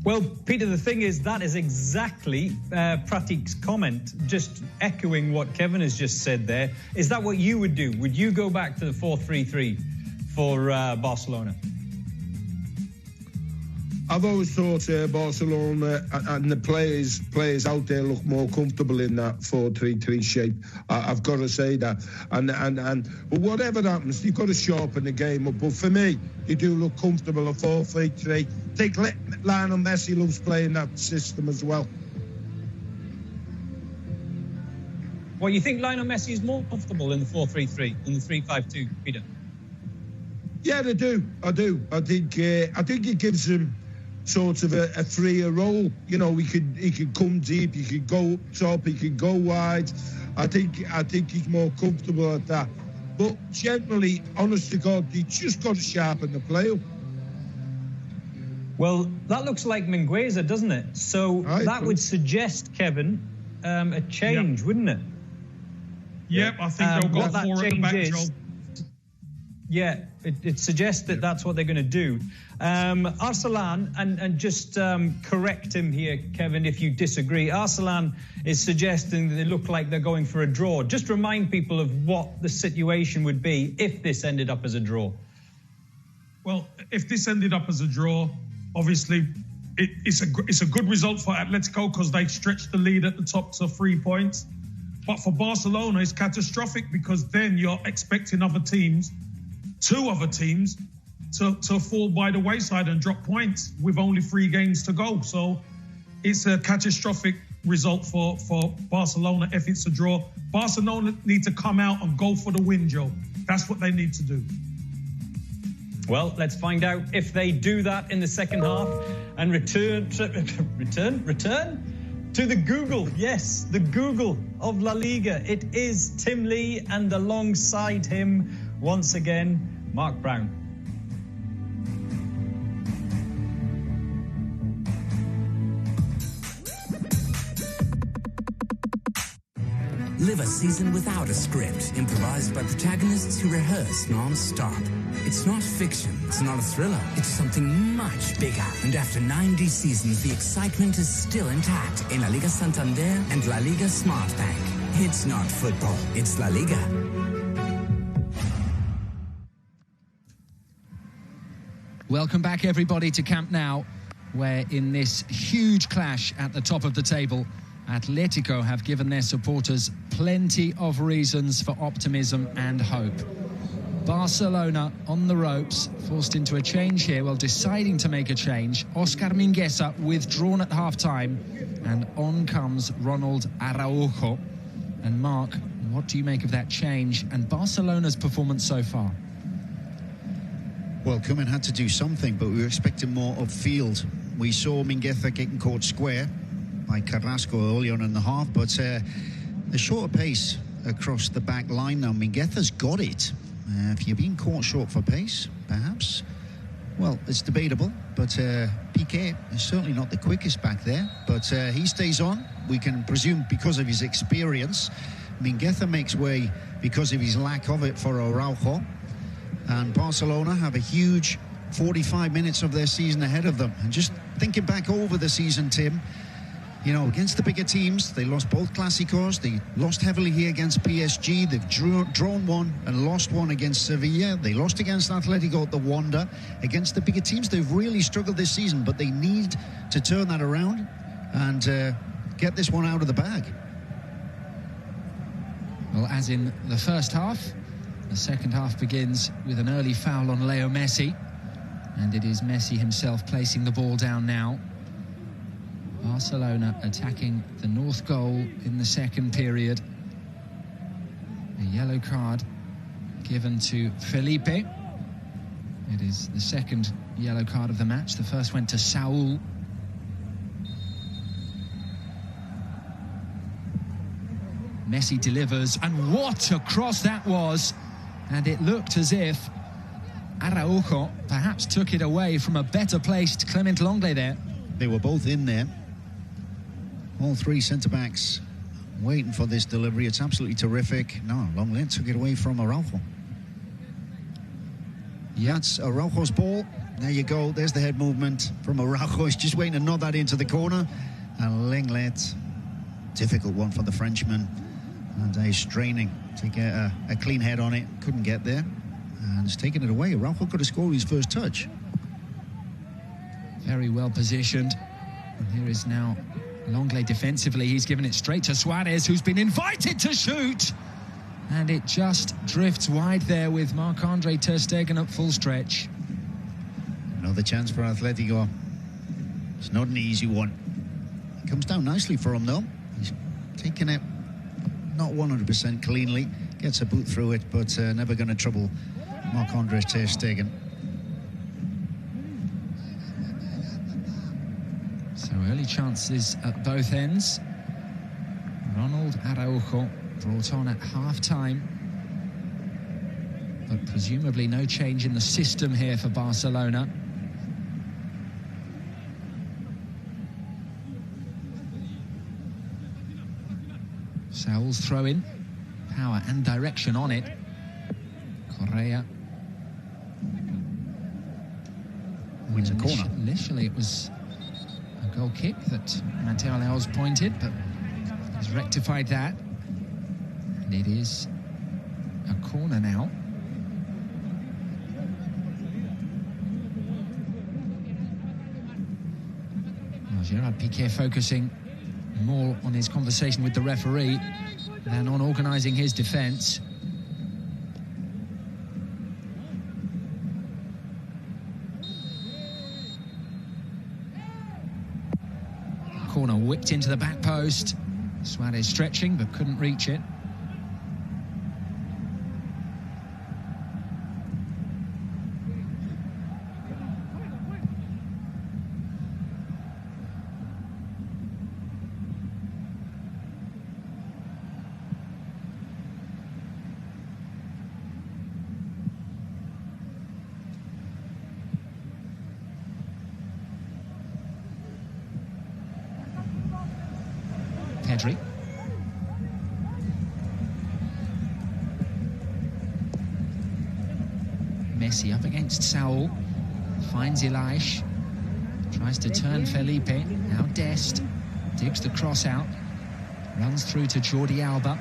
Well, Peter, the thing is, that is exactly Pratik's comment, just echoing what Kevin has just said there. Is that what you would do? Would you go back to the 4-3-3 for Barcelona? I've always thought Barcelona and the players out there look more comfortable in that 4-3-3 shape. I've got to say that. And but whatever happens, you've got to sharpen the game up. But for me, they do look comfortable at 4-3-3. I think Lionel Messi loves playing that system as well. Well, you think Lionel Messi is more comfortable in the 4-3-3 than the 3-5-2, Peter? Yeah, I do. I think it gives him sort of a freer role. You know, he could come deep, he could go up top, he could go wide. I think he's more comfortable at that. But generally, honest to God, he just got to sharpen the play up. Well, that looks like Mingueza, doesn't it? So that would suggest, Kevin, a change, wouldn't it? Yep, I think they'll go 4 at the back, Joel. Yeah, it suggests that that's what they're going to do. Arsalan, and just correct him here, Kevin, if you disagree. Arsalan is suggesting that they look like they're going for a draw. Just remind people of what the situation would be if this ended up as a draw. Well, if this ended up as a draw, obviously it's a good result for Atletico because they stretched the lead at the top to 3 points. But for Barcelona, it's catastrophic because then you're expecting two other teams to fall by the wayside and drop points with only 3 games to go. So it's a catastrophic result for Barcelona if it's a draw. Barcelona need to come out and go for the win, Joe. That's what they need to do. Well, let's find out if they do that in the second half and return to the Google. Yes, the Google of La Liga. It is Tim Lee, and alongside him, once again, Mark Brown. Live a season without a script, improvised by protagonists who rehearse non-stop. It's not fiction, it's not a thriller, it's something much bigger. And after 90 seasons, the excitement is still intact in La Liga Santander and La Liga Smart Bank. It's not football, it's La Liga. Welcome back, everybody, to Camp Nou, where in this huge clash at the top of the table, Atletico have given their supporters plenty of reasons for optimism and hope. Barcelona on the ropes, forced into a change here, well, deciding to make a change. Oscar Mingueza withdrawn at half-time, and on comes Ronald Araujo. And Mark, what do you make of that change and Barcelona's performance so far? Well, Koeman had to do something, but we were expecting more upfield. We saw Mingueza getting caught square by Carrasco early on in the half, but a shorter pace across the back line now. Mingueza's got it. If you're being caught short for pace, perhaps, well, it's debatable, but Piqué is certainly not the quickest back there, but he stays on. We can presume because of his experience. Mingueza makes way because of his lack of it for Araujo, and Barcelona have a huge 45 minutes of their season ahead of them. And just thinking back over the season, Tim, you know, against the bigger teams, they lost both Clásicos. They lost heavily here against PSG. They've drawn one and lost one against Sevilla. They lost against Atletico at the Wanda. Against the bigger teams, they've really struggled this season, but they need to turn that around and get this one out of the bag. Well, as in the first half, the second half begins with an early foul on Leo Messi, and it is Messi himself placing the ball down now. Barcelona attacking the north goal in the second period. A yellow card given to Felipe. It is the second yellow card of the match. The first went to Saul. Messi delivers, and what a cross that was! And it looked as if Araujo perhaps took it away from a better placed Clement Lenglet there. They were both in there. All 3 centre-backs waiting for this delivery. It's absolutely terrific. No, Lenglet took it away from Araujo. Yeah, that's Araujo's ball. There you go. There's the head movement from Araujo. He's just waiting to nod that into the corner. And Lenglet, difficult one for the Frenchman. And he's straining to get a clean head on it. Couldn't get there. And he's taken it away. Araujo could have scored his first touch. Very well positioned. And here is now Longley defensively. He's given it straight to Suarez, who's been invited to shoot. And it just drifts wide there with Marc-Andre ter Stegen at full stretch. Another chance for Atletico. It's not an easy one. It comes down nicely for him, though. He's taking it not 100% cleanly. Gets a boot through it, but never going to trouble Marc-Andre ter Stegen. So early chances at both ends. Ronald Araujo brought on at half-time. But presumably no change in the system here for Barcelona. Saul's throw-in. Power and direction on it. Correa. Wins a corner. Initially it was a goal kick that Mateo Laoz pointed, but he's rectified that. And it is a corner now. Well, Gerard Piqué focusing more on his conversation with the referee than on organising his defence. Corner whipped into the back post. Suarez stretching but couldn't reach it. Pedri. Messi up against Saul. Finds Elias. Tries to turn Felipe. Now Dest. Digs the cross out. Runs through to Jordi Alba.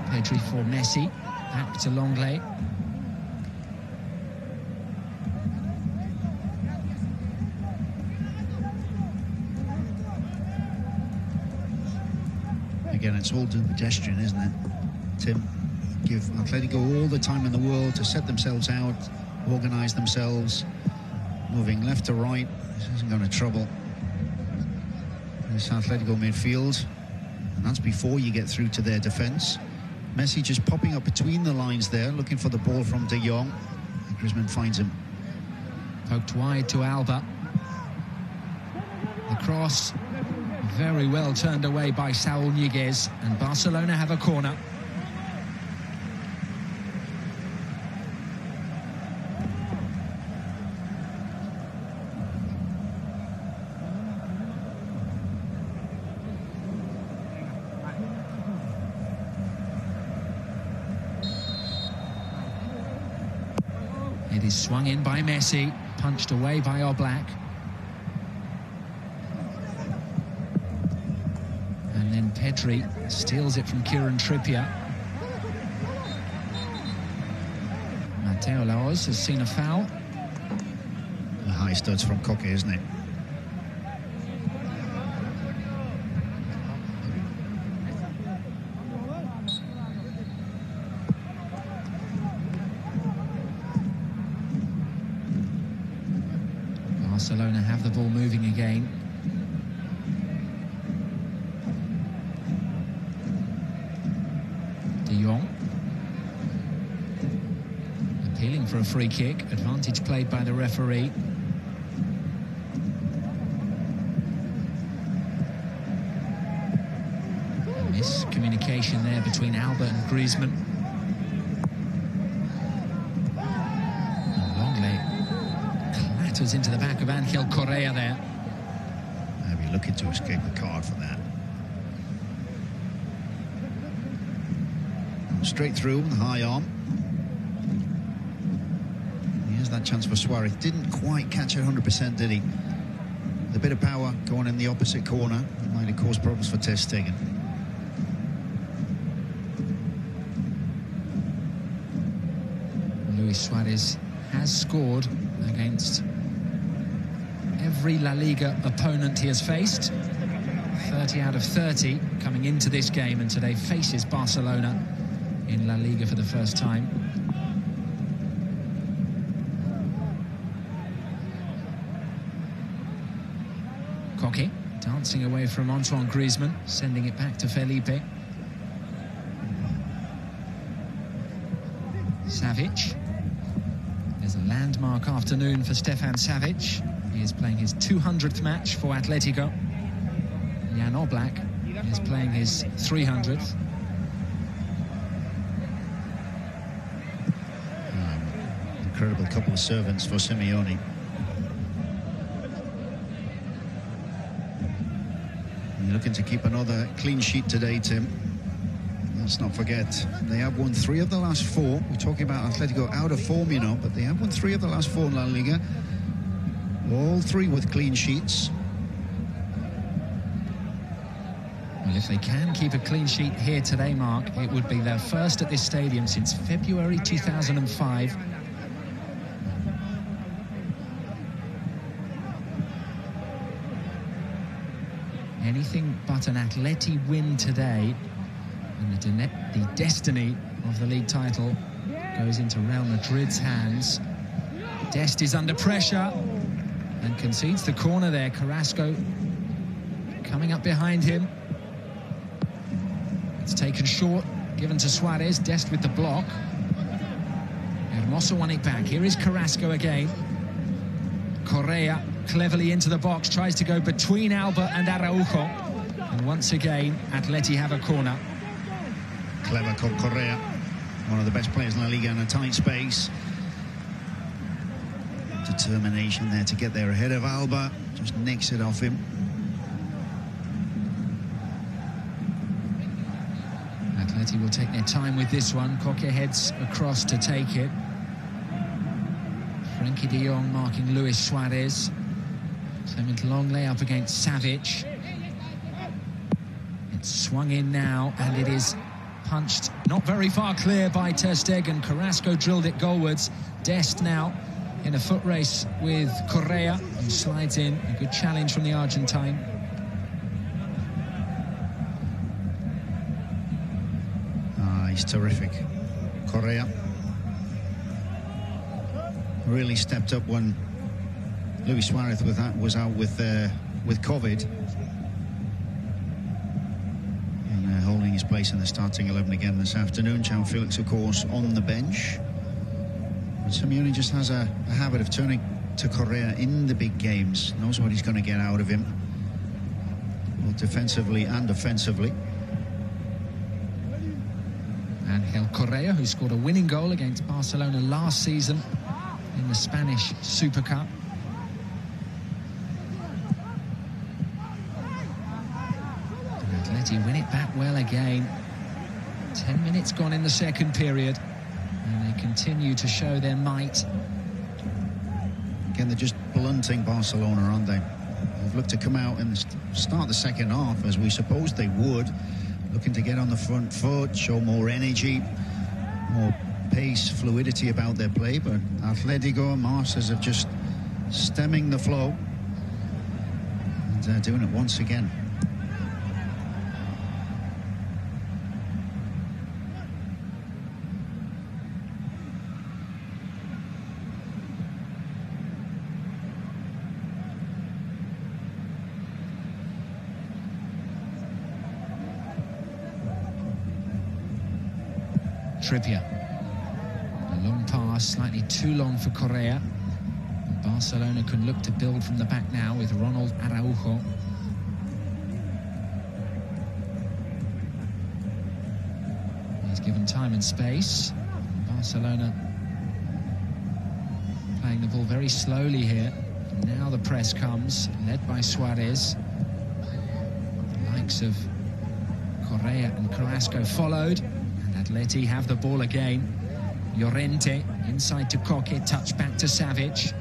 Pedri for Messi. Back to Longley. Again, it's all due pedestrian, isn't it, Tim? Give Atletico all the time in the world to set themselves out, organise themselves, moving left to right. This isn't going to trouble this Atletico midfield, and that's before you get through to their defence. Messi just popping up between the lines there, looking for the ball from De Jong. And Griezmann finds him. Poked wide to Alba. The cross very well turned away by Saul Niguez, and Barcelona have a corner. It is swung in by Messi, punched away by Oblak. And then Pedri steals it from Kieran Trippier. Mateo Laoz has seen a foul. The high studs from Koke, isn't it? Barcelona have the ball moving again. De Jong. Appealing for a free kick. Advantage played by the referee. A miscommunication there between Alba and Griezmann. Into the back of Angel Correa there. They'll be looking to escape the card for that. Straight through, the high arm. Here's that chance for Suarez. Didn't quite catch it 100%, did he? The bit of power going in the opposite corner might have caused problems for ter Stegen. Luis Suarez has scored against every La Liga opponent he has faced. 30 out of 30 coming into this game, and today faces Barcelona in La Liga for the first time. Coque dancing away from Antoine Griezmann, sending it back to Felipe. Savic. There's a landmark afternoon for Stefan Savic. He is playing his 200th match for Atletico. Jan Oblak is playing his 300th. Incredible couple of servants for Simeone. You're looking to keep another clean sheet today, Tim. Let's not forget, they have won 3 of the last 4. We're talking about Atletico out of form, you know, but they have won 3 of the last 4 in La Liga. All 3 with clean sheets. Well, if they can keep a clean sheet here today, Mark, it would be their first at this stadium since February 2005. Anything but an Atleti win today, and the destiny of the league title goes into Real Madrid's hands. Dest is under pressure and concedes the corner there. Carrasco coming up behind him. It's taken short, given to Suarez. Dest with the block. Hermoso won it back. Here is Carrasco again. Correa cleverly into the box, tries to go between Alba and Araujo. And once again, Atleti have a corner. Clever Correa, one of the best players in La Liga in a tight space. Determination there to get there ahead of Alba. Just nicks it off him. Atleti will take their time with this one. Coque heads across to take it. Frenkie de Jong marking Luis Suarez. Clement long layup against Savic. It's swung in now, and it is punched not very far clear by Ter Stegen. Carrasco drilled it goalwards. Dest now in a foot race with Correa, who slides in. A good challenge from the Argentine. He's terrific. Correa really stepped up when Luis Suarez was out with COVID. And holding his place in the starting 11 again this afternoon. João Felix, of course, on the bench. But Simeone just has a habit of turning to Correa in the big games. Knows what he's going to get out of him, both defensively and offensively. Angel Correa, who scored a winning goal against Barcelona last season in the Spanish Super Cup. And Atleti win it back well again. 10 minutes gone in the second period, and they continue to show their might. Again, they're just blunting Barcelona, aren't they? They've looked to come out and start the second half as we supposed they would, looking to get on the front foot, show more energy, more pace, fluidity about their play, but Atletico and Marseille have just stemming the flow and doing it once again. Trippier. A long pass, slightly too long for Correa. And Barcelona can look to build from the back now with Ronald Araujo. He's given time and space. Barcelona playing the ball very slowly here. Now the press comes, led by Suarez. The likes of Correa and Carrasco followed. Atleti have the ball again. Llorente inside to Coque, touch back to Savic.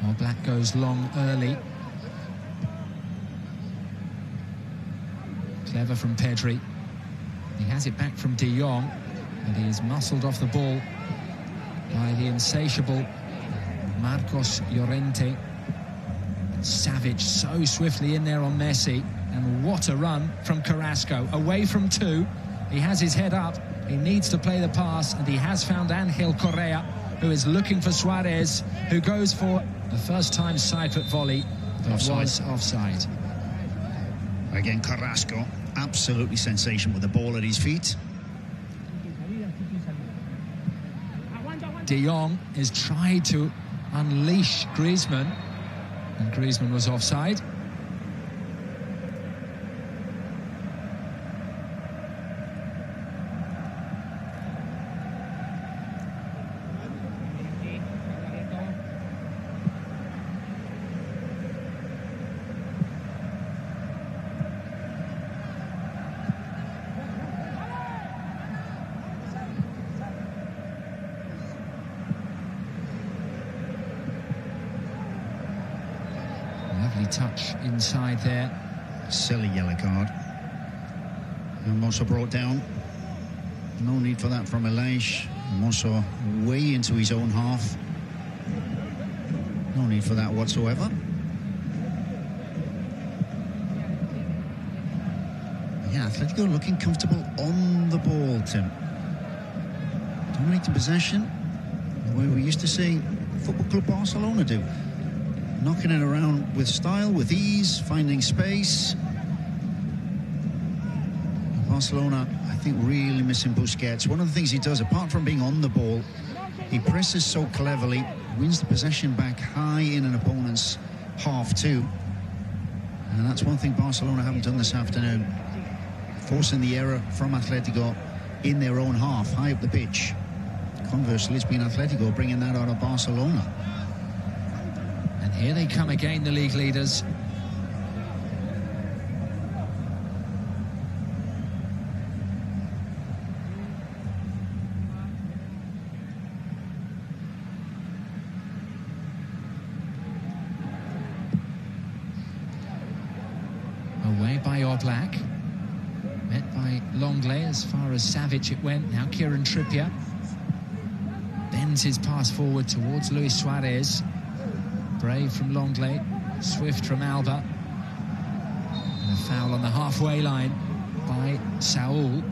Oblak goes long early. Clever from Pedri. He has it back from De Jong. But he is muscled off the ball by the insatiable Marcos Llorente. Savage so swiftly in there on Messi. And what a run from Carrasco. Away from two. He has his head up. He needs to play the pass. And he has found Angel Correa, who is looking for Suarez, who goes for the first-time side-foot volley. But was offside. Again, Carrasco, absolutely sensational with the ball at his feet. De Jong has tried to unleash Griezmann, and Griezmann was offside. Lovely touch inside there. Silly yellow card. And Mosso brought down. No need for that from Elias. Mosso way into his own half. No need for that whatsoever. Yeah, Atletico looking comfortable on the ball, Tim. Dominating possession, the way we used to see Football Club Barcelona do. Knocking it around with style, with ease, finding space. Barcelona, I think, really missing Busquets. One of the things he does, apart from being on the ball, he presses so cleverly, wins the possession back high in an opponent's half too. And that's one thing Barcelona haven't done this afternoon. Forcing the error from Atletico in their own half, high up the pitch. Conversely, it's been Atletico bringing that out of Barcelona. And here they come again, the league leaders. Away by Oblak. Met by Longley, as far as Savage it went. Now Kieran Trippier bends his pass forward towards Luis Suarez. Brave from Longley, swift from Alba. And a foul on the halfway line by Saul.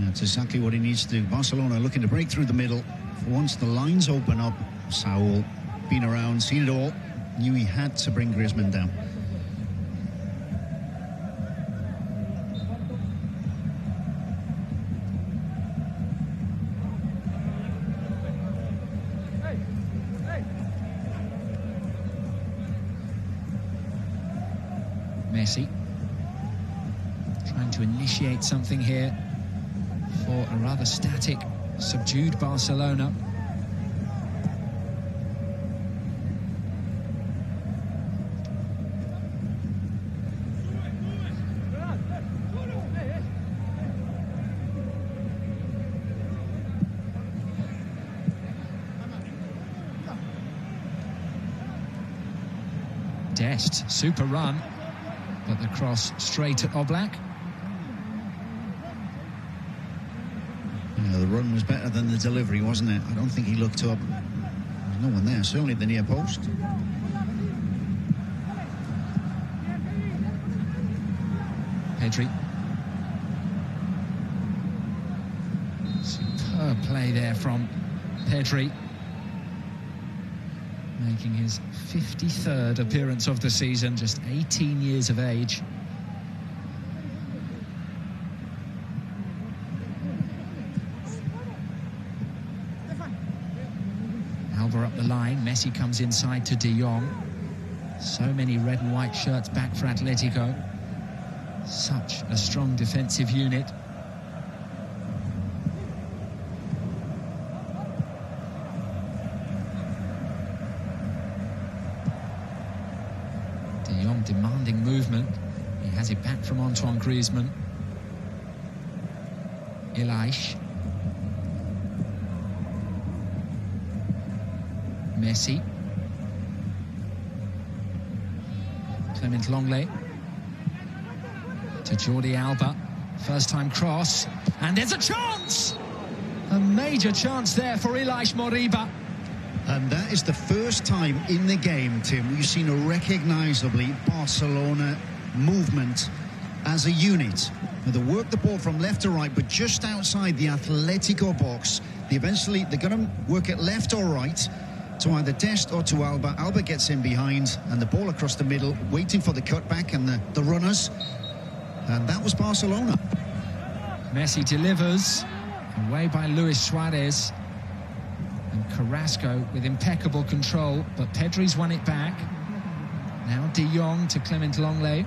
That's exactly what he needs to do. Barcelona looking to break through the middle. Once the lines open up, Saul, been around, seen it all, knew he had to bring Griezmann down. Messi trying to initiate something here for a rather static, subdued Barcelona. Dest, super run, but the cross straight at Oblak. Yeah, the run was better than the delivery, wasn't it? I don't think he looked up. There's no one there, certainly at the near post. Pedri. Superb play there from Pedri. Making his 53rd appearance of the season, just 18 years of age. Alba up the line, Messi comes inside to De Jong. So many red and white shirts back for Atletico. Such a strong defensive unit. De Jong demanding movement. He has it back from Antoine Griezmann. Elias. Messi. Clement Longley to Jordi Alba. First time cross, and there's a chance! A major chance there for Ilaix Moriba. And that is the first time in the game, Tim, we've seen a recognisably Barcelona movement as a unit. They work the ball from left to right, but just outside the Atletico box. They're going to work it left or right to either Dest or to Alba. Alba gets in behind, and the ball across the middle, waiting for the cutback and the runners. And that was Barcelona. Messi delivers, away by Luis Suarez. And Carrasco with impeccable control, but Pedri's won it back. Now De Jong to Clement Longley.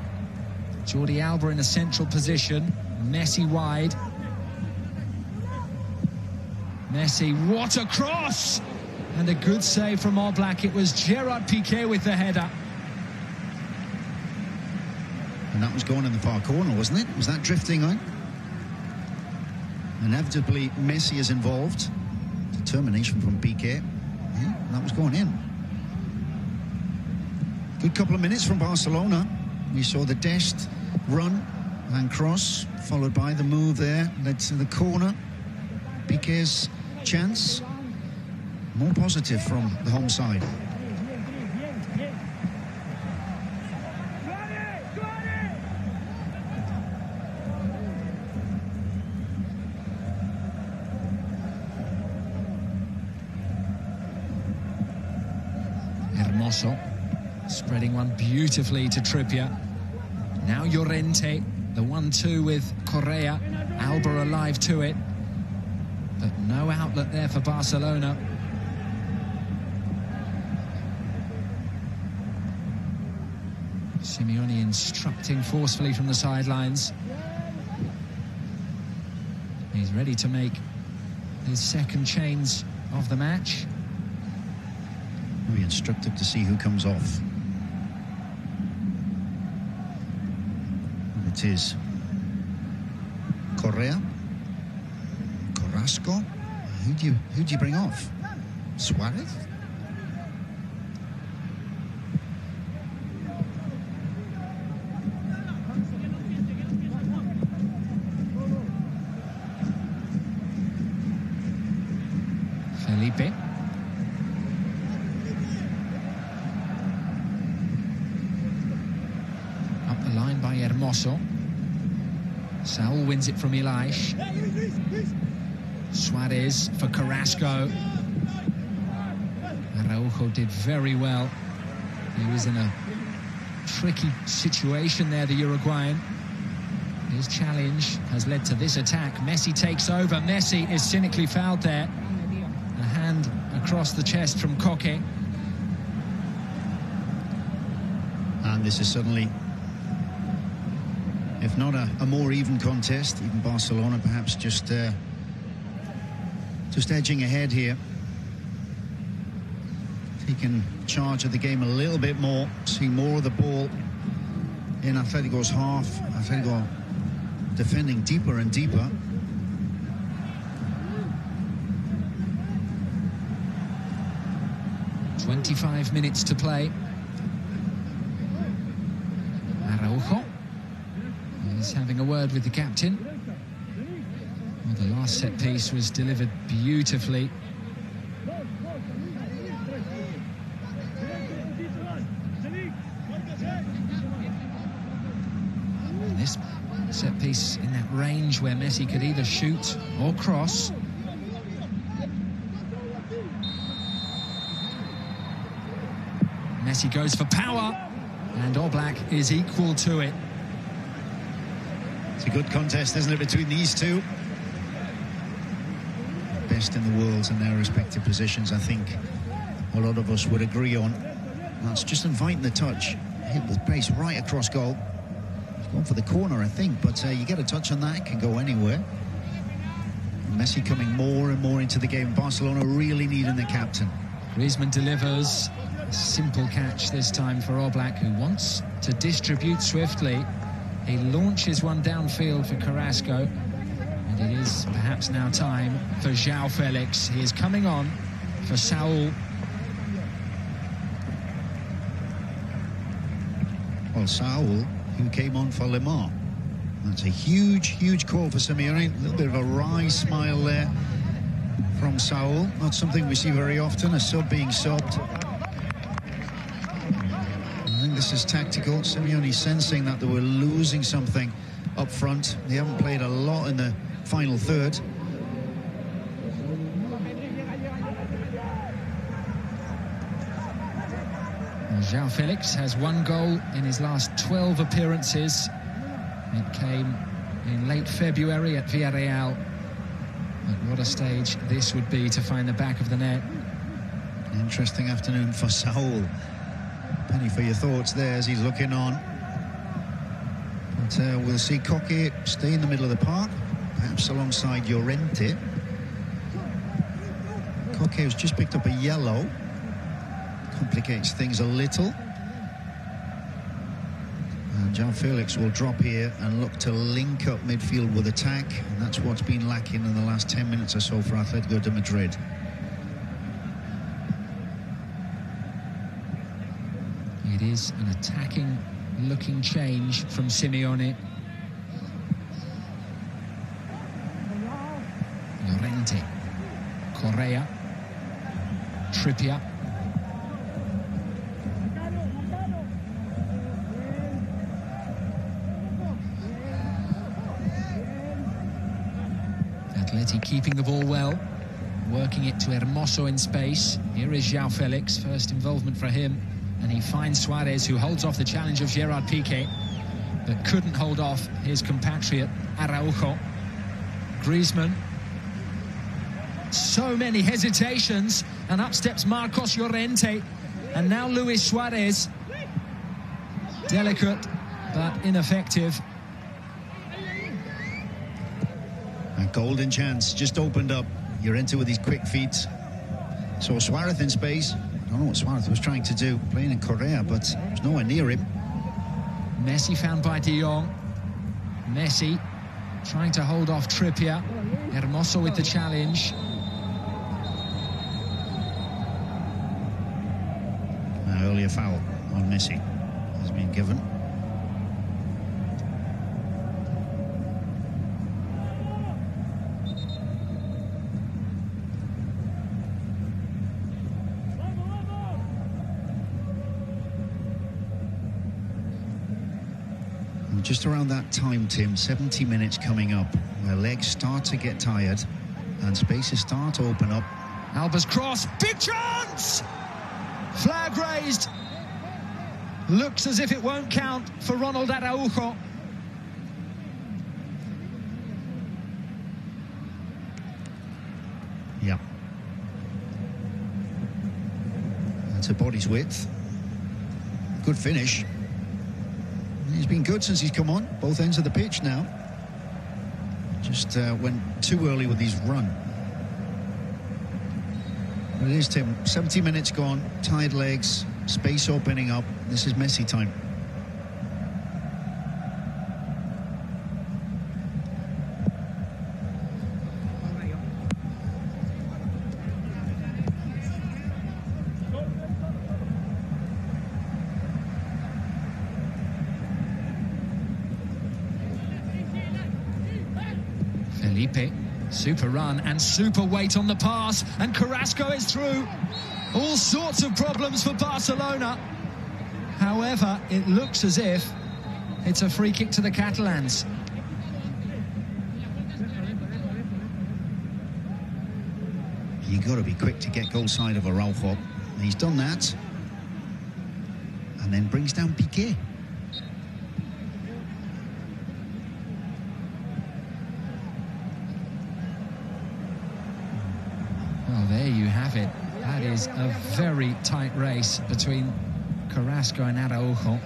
Jordi Alba in a central position. Messi wide. Messi, what a cross! And a good save from Oblak. It was Gerard Piqué with the header. And that was going in the far corner, wasn't it? Was that drifting on? Inevitably, Messi is involved. Determination from Piqué. Yeah, that was going in. Good couple of minutes from Barcelona. We saw the Dest run and cross, followed by the move there, led to the corner. Piqué's chance. More positive from the home side. Hermoso spreading one beautifully to Trippier. Now Llorente, the 1-2 with Correa. Alba alive to it, but no outlet there for Barcelona. Simeone instructing forcefully from the sidelines. He's ready to make his second change of the match. Very instructive to see who comes off. And it is Correa, Carrasco. Who do you bring off? Suarez? Felipe. Up the line by Hermoso. Saul wins it from Ilaix. Suarez for Carrasco. Araujo did very well. He was in a tricky situation there, the Uruguayan. His challenge has led to this attack. Messi takes over. Messi is cynically fouled there. A hand across the chest from Koke. And this is suddenly, if not a more even contest, even Barcelona perhaps just edging ahead here. Taking charge of the game a little bit more, seeing more of the ball in Atletico's half. Atletico defending deeper and deeper. "25 minutes to play." Araujo is having a word with the captain. Well, the last set piece was delivered beautifully. And this set piece in that range where Messi could either shoot or cross. Messi goes for power, and Oblak is equal to it. It's a good contest, isn't it, between these two? Best in the world in their respective positions, I think a lot of us would agree on. That's just inviting the touch. Hit with pace right across goal. He's gone for the corner, I think, but you get a touch on that, it can go anywhere. And Messi coming more and more into the game. Barcelona really needing the captain. Griezmann delivers. A simple catch this time for Oblak, who wants to distribute swiftly. He launches one downfield for Carrasco, and it is perhaps now time for João Felix. He is coming on for Saul. Well, Saul, who came on for Lemar. That's a huge, huge call for Simeone. A little bit of a wry smile there from Saul. Not something we see very often, a sub being subbed. I think this is tactical. Simeone sensing that they were losing something up front. They haven't played a lot in the final third. João Felix has one goal in his last 12 appearances. It came in late February at Villarreal. But what a stage this would be to find the back of the net. Interesting afternoon for Saul. Penny for your thoughts there as he's looking on. But we'll see Koke stay in the middle of the park, perhaps alongside Llorente. Koke has just picked up a yellow. Complicates things a little. And João Felix will drop here and look to link up midfield with attack, and that's what's been lacking in the last 10 minutes or so for Athletico de Madrid. It is an attacking looking change from Simeone. Llorente, Correa, Trippier. Atleti keeping the ball well, working it to Hermoso in space. Here is João Felix, first involvement for him, and he finds Suarez, who holds off the challenge of Gerard Piqué, but couldn't hold off his compatriot Araujo. Griezmann. So many hesitations, and up steps Marcos Llorente, and now Luis Suarez. Delicate, but ineffective. A golden chance just opened up. Llorente with his quick feet. Saw Suarez in space. I don't know what Suarez was trying to do, playing in Correa, but it was nowhere near him. Messi found by De Jong. Messi trying to hold off Trippier. Hermoso with the challenge. Earlier foul on Messi has been given. Just around that time, Tim, 70 minutes coming up, where legs start to get tired and spaces start to open up. Alba's cross, big chance! Flag raised. Looks as if it won't count for Ronald Araujo. Yeah. That's a body's width. Good finish. He's been good since he's come on, both ends of the pitch now. Just went too early with his run. But it is, Tim, 70 minutes gone, tired legs, space opening up. This is Messi time. Felipe, super run and super weight on the pass, and Carrasco is through. All sorts of problems for Barcelona. However, it looks as if it's a free kick to the Catalans. You've got to be quick to get goal side of Araujo. He's done that. And then brings down Piqué. Well, there you have it. That is a very tight race between Carrasco and Araujo.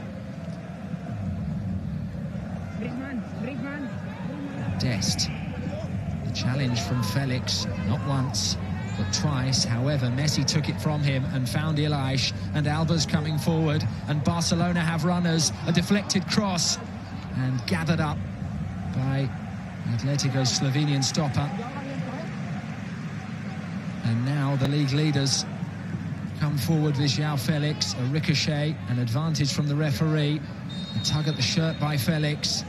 Dest. The challenge from Felix, not once, but twice. However, Messi took it from him and found Ilaish, and Alba's coming forward, and Barcelona have runners. A deflected cross and gathered up by Atletico's Slovenian stopper. And now the league leaders come forward with João Felix, a ricochet, an advantage from the referee. A tug at the shirt by Felix.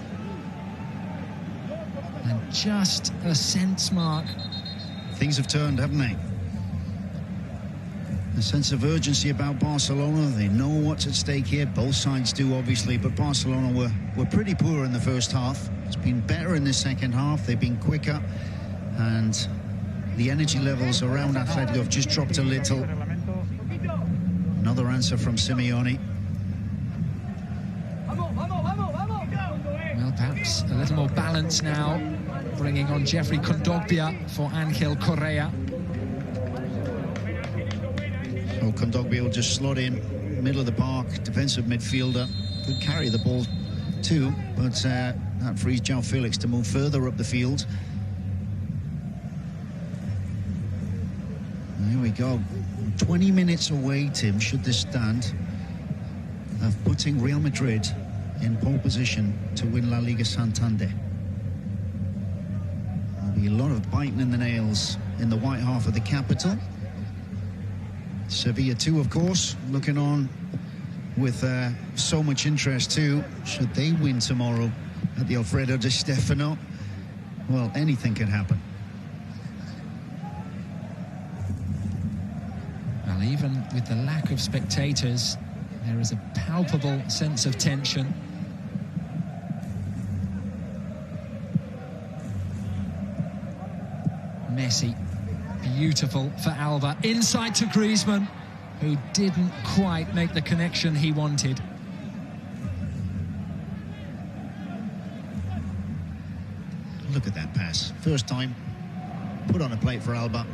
And just a sense mark. Things have turned, haven't they? A sense of urgency about Barcelona. They know what's at stake here. Both sides do, obviously, but Barcelona were pretty poor in the first half. It's been better in the second half. They've been quicker, and the energy levels around Atletico have just dropped a little. Another answer from Simeone. Well, perhaps a little more balance now, bringing on Jeffrey Kondogbia for Angel Correa. So Kondogbia will just slot in, middle of the park, defensive midfielder. Could carry the ball too, but that frees João Felix to move further up the field. There we go. 20 minutes away, Tim, should this stand, of putting Real Madrid in pole position to win La Liga Santander. There'll be a lot of biting in the nails in the white half of the capital. Sevilla too, of course, looking on with so much interest too. Should they win tomorrow at the Alfredo Di Stefano, well, anything can happen. Well, even with the lack of spectators, there is a palpable sense of tension. Messi, beautiful for Alba, inside to Griezmann, who didn't quite make the connection he wanted. Look at that pass. First time, put on a plate for Alba.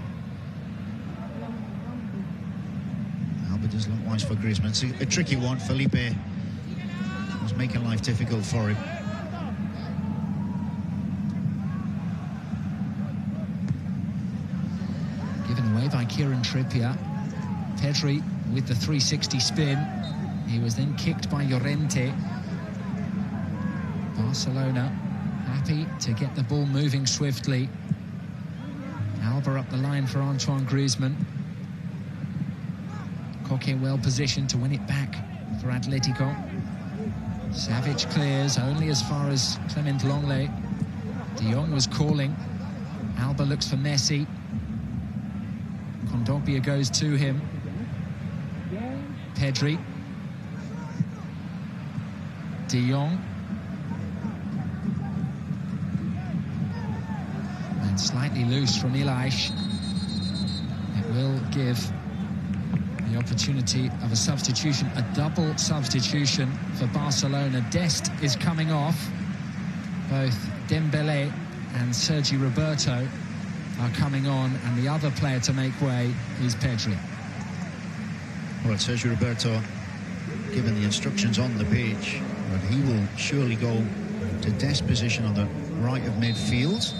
Alba does likewise for Griezmann. It's a tricky one. Felipe was making life difficult for him. Given away by Kieran Trippier. Pedri with the 360 spin. He was then kicked by Llorente. Barcelona happy to get the ball moving swiftly. Alba up the line for Antoine Griezmann. Koke well positioned to win it back for Atletico. Savic clears only as far as Clement Longley. De Jong was calling. Alba looks for Messi. Kondogbia goes to him. Pedri. De Jong. And slightly loose from Ilaix. It will give the opportunity of a substitution, a double substitution for Barcelona. Dest is coming off. Both Dembélé and Sergi Roberto are coming on, and the other player to make way is Pedri. Well, Sergi Roberto given the instructions on the pitch, but he will surely go to Dest's position on the right of midfield.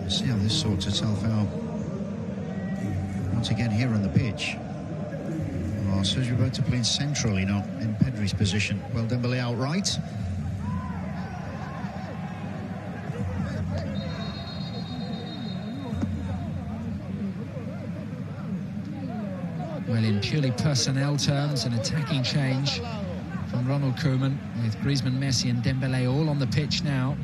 See how this sorts itself out. Once again here on the pitch. Oh, Sergi Roberto playing centrally, not in Pedri's position. Well, Dembélé outright. Well, in purely personnel terms, an attacking change from Ronald Koeman, with Griezmann, Messi and Dembélé all on the pitch now.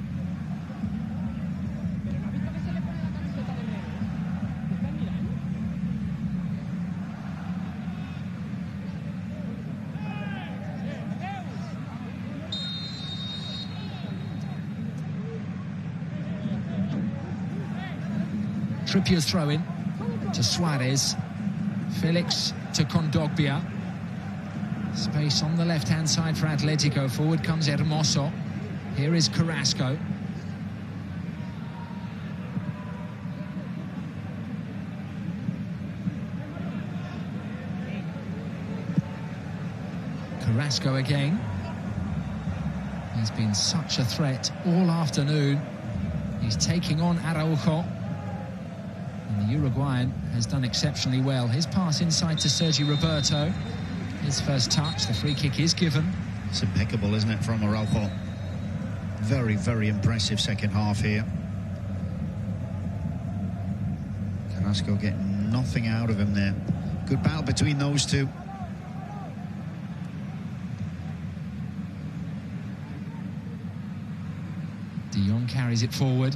Trippier's throw in to Suarez. Felix to Kondogbia. Space on the left-hand side for Atletico. Forward comes Hermoso. Here is Carrasco. Carrasco again. He's been such a threat all afternoon. He's taking on Araujo. And the Uruguayan has done exceptionally well. His pass inside to Sergi Roberto. His first touch, the free kick is given. It's impeccable, isn't it, from Araujo? Very, very impressive second half here. Carrasco getting nothing out of him there. Good battle between those two. De Jong carries it forward.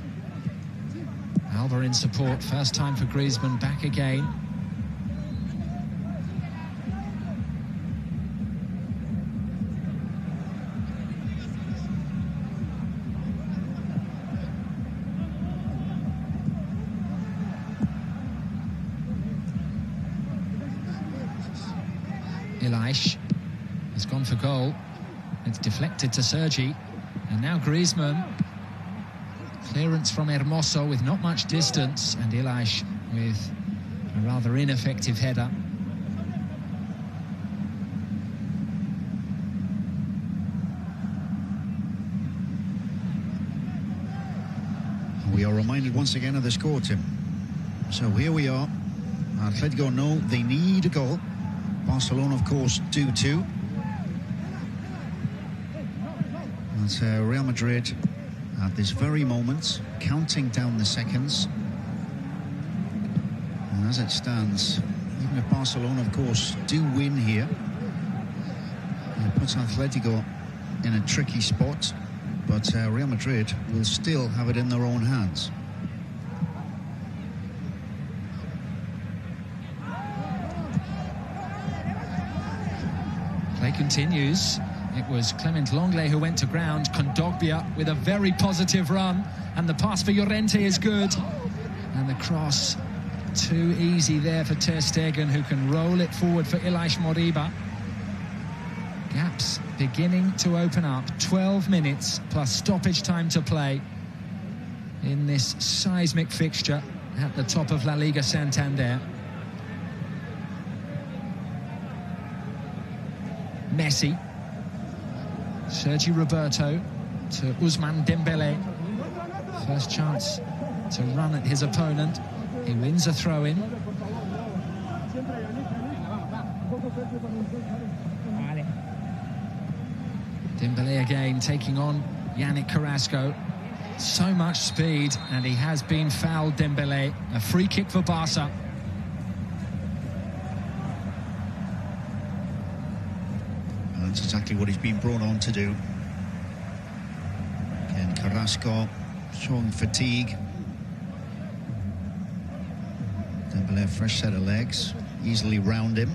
Alba in support. First time for Griezmann, back again. Elish has gone for goal. It's deflected to Sergi. And now Griezmann. Clearance from Hermoso with not much distance. And Elish with a rather ineffective header. We are reminded once again of the score, Tim. So here we are. Atletico know they need a goal. Barcelona, of course, do too. That's Real Madrid at this very moment, counting down the seconds. And as it stands, even if Barcelona, of course, do win here, it puts Atletico in a tricky spot, but Real Madrid will still have it in their own hands. Play continues. It was Clement Lenglet who went to ground. Kondogbia with a very positive run. And the pass for Llorente is good. And the cross, too easy there for Ter Stegen, who can roll it forward for Ilaix Moriba. Gaps beginning to open up. 12 minutes plus stoppage time to play in this seismic fixture at the top of La Liga Santander. Messi, Sergi Roberto to Ousmane Dembele. First chance to run at his opponent. He wins a throw-in. Dembele again taking on Yannick Carrasco. So much speed, and he has been fouled, Dembele. A free kick for Barca. That's exactly what he's been brought on to do. Again, Carrasco showing fatigue. Dembele, fresh set of legs, easily round him.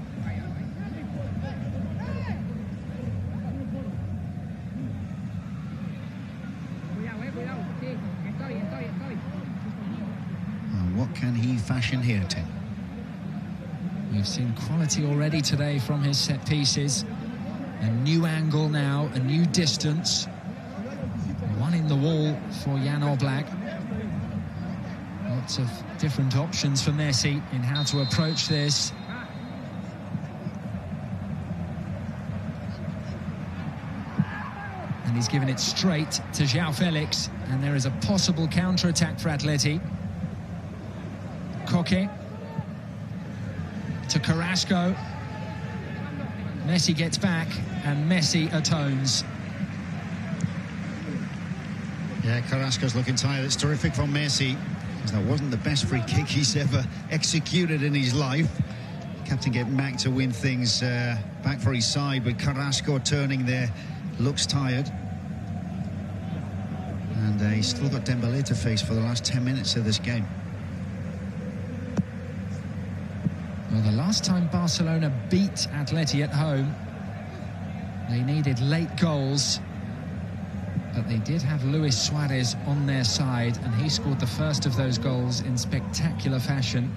And what can he fashion here, Tim? We've seen quality already today from his set pieces. A new angle now, a new distance. One in the wall for Jan Oblak. Lots of different options for Messi in how to approach this. And he's given it straight to João Felix. And there is a possible counter-attack for Atleti. Koke to Carrasco. Messi gets back, and Messi atones. Yeah, Carrasco's looking tired. It's terrific from Messi, because that wasn't the best free kick he's ever executed in his life. Captain getting back to win things back for his side, but Carrasco turning there, looks tired. And he's still got Dembele to face for the last 10 minutes of this game. Well, the last time Barcelona beat Atleti at home, they needed late goals, but they did have Luis Suarez on their side, and he scored the first of those goals in spectacular fashion.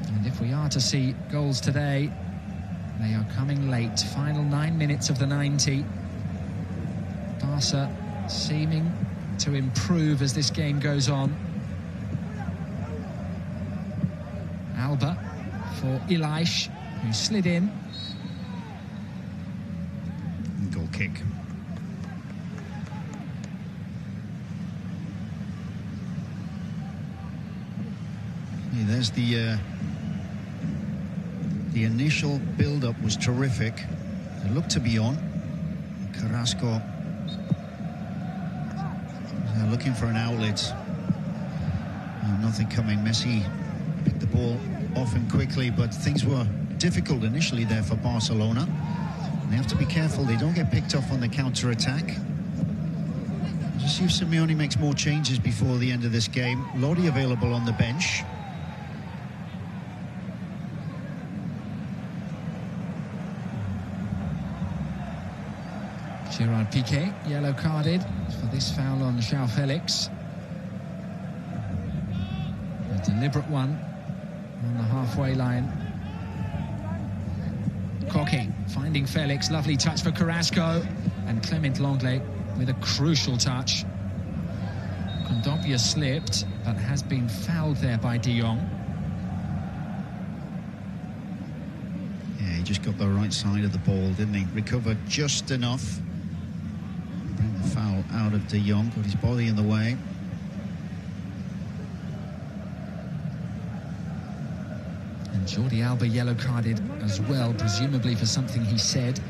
And if we are to see goals today, they are coming late. Final 9 minutes of the 90. Barca seeming to improve as this game goes on. Alba for Ilaix, who slid in. Goal kick. Yeah, there's the initial build-up was terrific. It looked to be on. Carrasco looking for an outlet. Nothing coming. Messi picked the ball off him quickly, but things were difficult initially there for Barcelona. And they have to be careful they don't get picked off on the counter-attack. Just see if Simeone makes more changes before the end of this game. Lodi available on the bench. Gerard Piqué, yellow carded for this foul on João Felix. A deliberate one on the halfway line. Coque finding Felix, lovely touch for Carrasco, and Clement Lenglet with a crucial touch. Kondogbia slipped, but has been fouled there by De Jong. Yeah, he just got the right side of the ball, didn't he? Recovered just enough. Bring the foul out of De Jong, got his body in the way. And Jordi Alba yellow carded as well, presumably for something he said.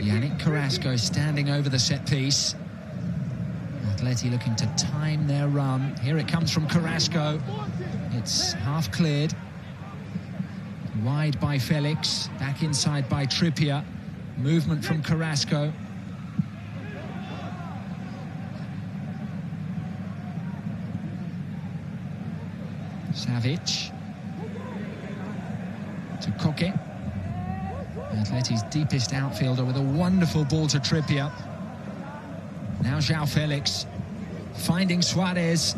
Yannick Carrasco standing over the set piece. Atleti looking to time their run. Here it comes from Carrasco. It's half cleared. Wide by Felix. Back inside by Trippier. Movement from Carrasco. Savic. To Coque. Atleti's deepest outfielder with a wonderful ball to Trippier. Now João Felix finding Suarez.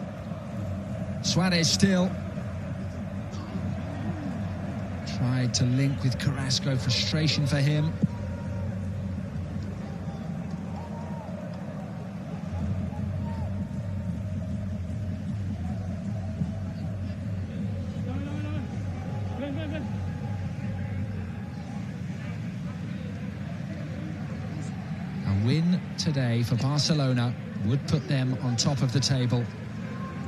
Suarez still. Tried to link with Carrasco, frustration for him. A win today for Barcelona would put them on top of the table.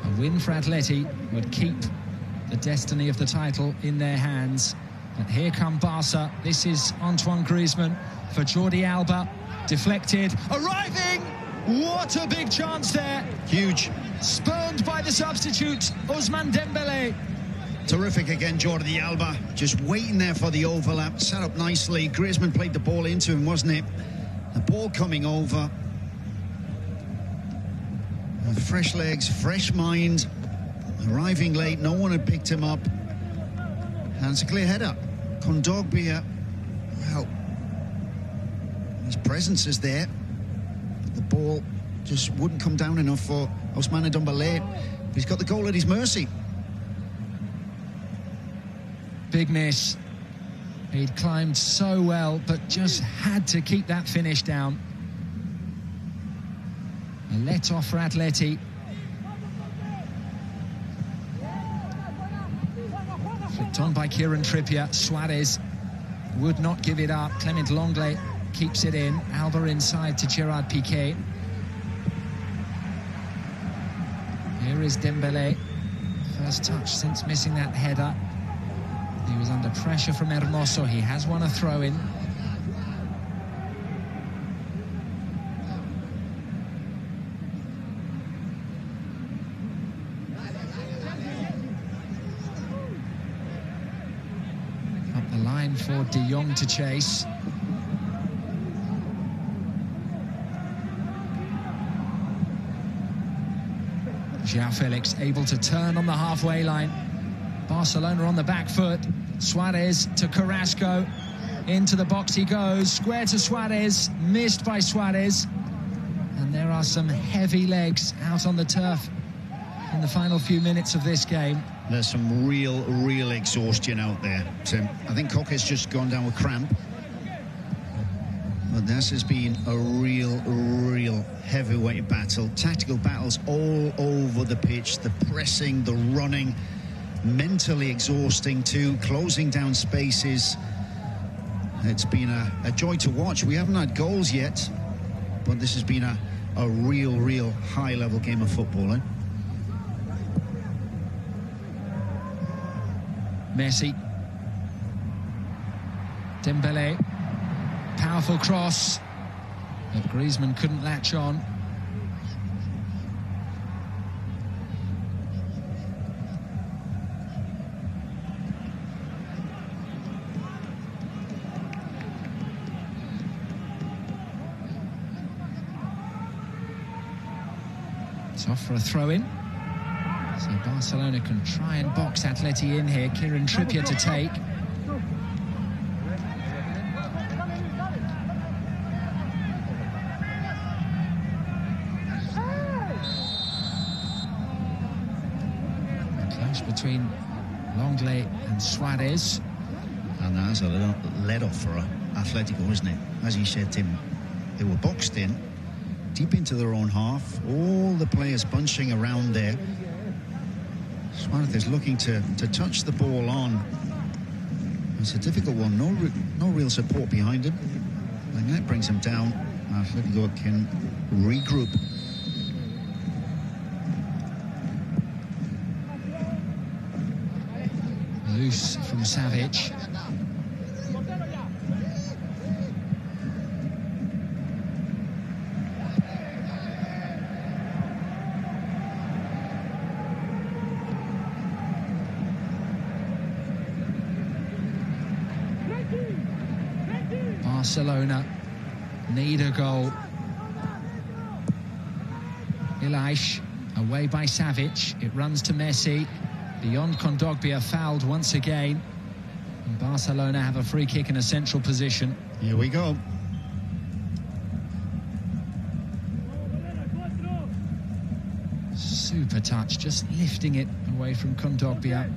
A win for Atleti would keep the destiny of the title in their hands. But here come Barca. This is Antoine Griezmann for Jordi Alba. Deflected, arriving! What a big chance there. Huge. Spurned by the substitute, Ousmane Dembélé. Terrific again, Jordi Alba. Just waiting there for the overlap. Set up nicely. Griezmann played the ball into him, wasn't it? The ball coming over. Fresh legs, fresh mind. Arriving late, no one had picked him up. And it's a clear header. Kondogbia, well, his presence is there. The ball just wouldn't come down enough for Ousmane Dembélé. He's got the goal at his mercy. Big miss. He'd climbed so well, but just had to keep that finish down. A let off for Atleti. Flicked on by Kieran Trippier. Suarez would not give it up. Clement Lenglet keeps it in. Alba inside to Gerard Piqué. Here is Dembélé. First touch since missing that header. He was under pressure from Hermoso. He has won a throw-in. Up the line for De Jong to chase. João Felix able to turn on the halfway line. Barcelona on the back foot. Suarez to Carrasco. Into the box he goes. Square to Suarez. Missed by Suarez. And there are some heavy legs out on the turf in the final few minutes of this game. There's some real exhaustion out there, Tim. I think Coque's just gone down with cramp. But this has been a real heavyweight battle. Tactical battles all over the pitch. The pressing, the running. Mentally exhausting too, closing down spaces. It's been a joy to watch. We haven't had goals yet, but this has been a real high-level game of football, eh? Messi. Dembele. Powerful cross. But Griezmann couldn't latch on. It's off for a throw-in. So Barcelona can try and box Atleti in here. Kieran Trippier to take. Close between Longley and Suarez. And that's a little let-off for Atletico, isn't it? As you said, Tim, they were boxed in, deep into their own half. All the players bunching around there. Suarez is looking to touch the ball on. It's a difficult one. No real support behind him. And that brings him down. Atletico can regroup. Loose from Savic. Barcelona need a goal. Ilaish away by Savic. It runs to Messi. Beyond Kondogbia, fouled once again. And Barcelona have a free kick in a central position. Here we go. Super touch, just lifting it away from Kondogbia.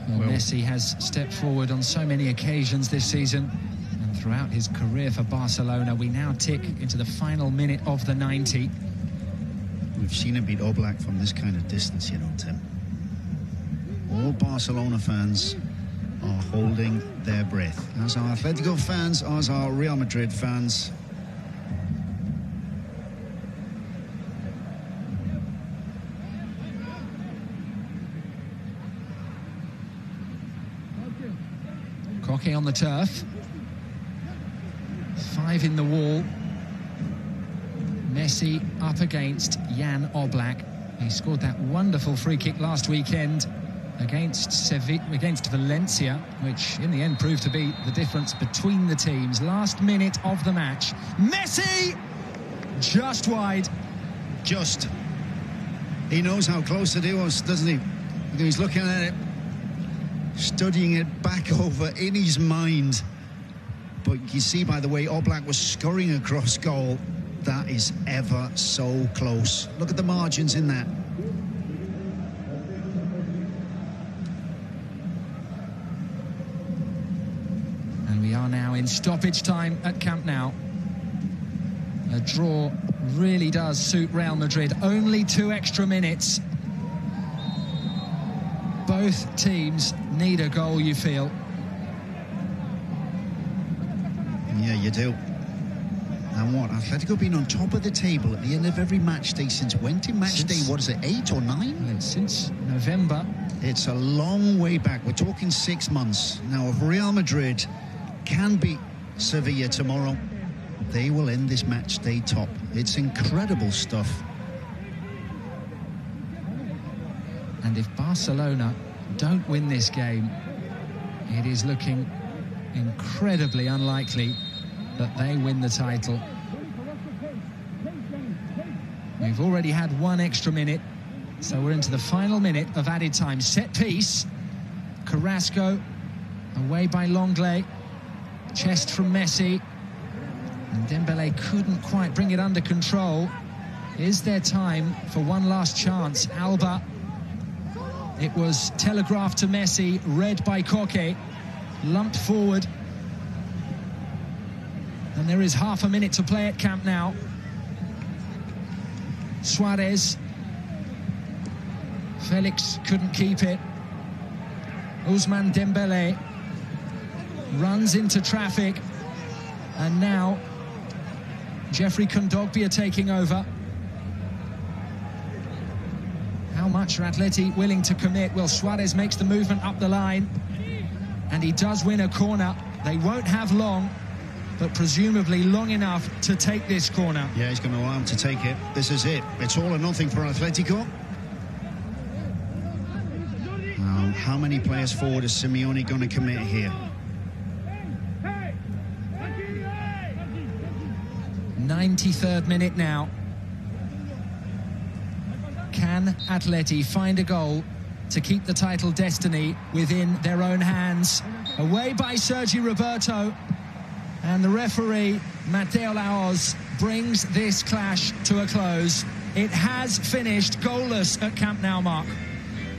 Messi has stepped forward on so many occasions this season, and throughout his career for Barcelona. We now tick into the final minute of the 90. We've seen him beat Oblak from this kind of distance, you know, Tim. All Barcelona fans are holding their breath, as are Atletico fans, as are Real Madrid fans. Koke on the turf. 5 in the wall. Messi up against Jan Oblak. He scored that wonderful free kick last weekend against Valencia, which in the end proved to be the difference between the teams. Last minute of the match. Messi! Just wide. Just. He knows how close it was, doesn't he? He's looking at it, studying it back over in his mind. But you see by the way Oblak was scurrying across goal, that is ever so close. Look at the margins in that. And we are now in stoppage time at Camp Nou. A draw really does suit Real Madrid. Only 2 extra minutes. Both teams need a goal, you feel. Yeah, you do. And what? Atletico been on top of the table at the end of every match day since when? Match day, what is it, 8 or 9? Since November. It's a long way back. We're talking 6 months. Now, if Real Madrid can beat Sevilla tomorrow, they will end this match day top. It's incredible stuff. And if Barcelona don't win this game, it is looking incredibly unlikely that they win the title. We've already had 1 extra minute, so we're into the final minute of added time. Set piece. Carrasco away by Longley. Chest from Messi. And Dembele couldn't quite bring it under control. Is there time for one last chance? Alba. It was telegraphed to Messi, read by Koke, lumped forward. And there is half a minute to play at Camp Nou. Suarez. Felix couldn't keep it. Ousmane Dembele. runs into traffic, and now Jeffrey Kondogbia taking over. How much are Atleti willing to commit? Well, Suarez makes the movement up the line, and he does win a corner. They won't have long, but presumably long enough to take this corner. Yeah, he's going to allow him to take it. This is it. It's all or nothing for Atletico. Now, how many players forward is Simeone going to commit here? 93rd minute now. Can Atleti find a goal to keep the title destiny within their own hands? Away by Sergi Roberto, and the referee Mateo Laoz brings this clash to a close. It has finished goalless at Camp Nou, Mark.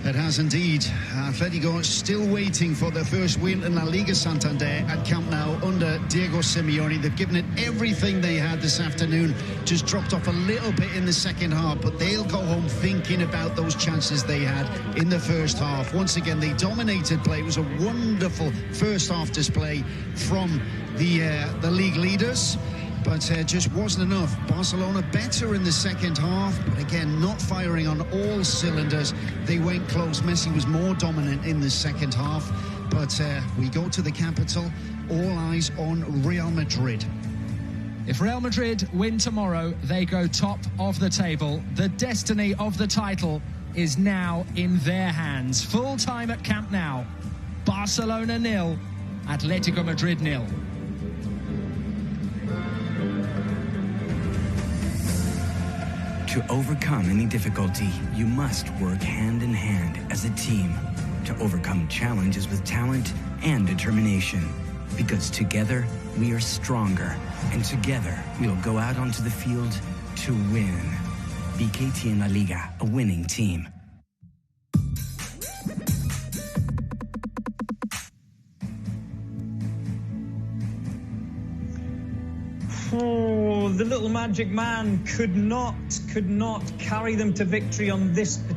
It has indeed. Atletico still waiting for their first win in La Liga Santander at Camp Nou under Diego Simeone. They've given it everything they had this afternoon. Just dropped off a little bit in the second half, but they'll go home thinking about those chances they had in the first half. Once again, they dominated play. It was a wonderful first half display from the league leaders, but just wasn't enough. Barcelona better in the second half, but again, not firing on all cylinders. They went close. Messi was more dominant in the second half, but we go to the capital, all eyes on Real Madrid. If Real Madrid win tomorrow, they go top of the table. The destiny of the title is now in their hands. Full time at Camp Nou. Barcelona 0, Athletico Madrid 0. To overcome any difficulty, you must work hand in hand as a team to overcome challenges with talent and determination. Because together, we are stronger, and together, we'll go out onto the field to win. BKT in La Liga, a winning team. Oh, the little magic man could not carry them to victory on this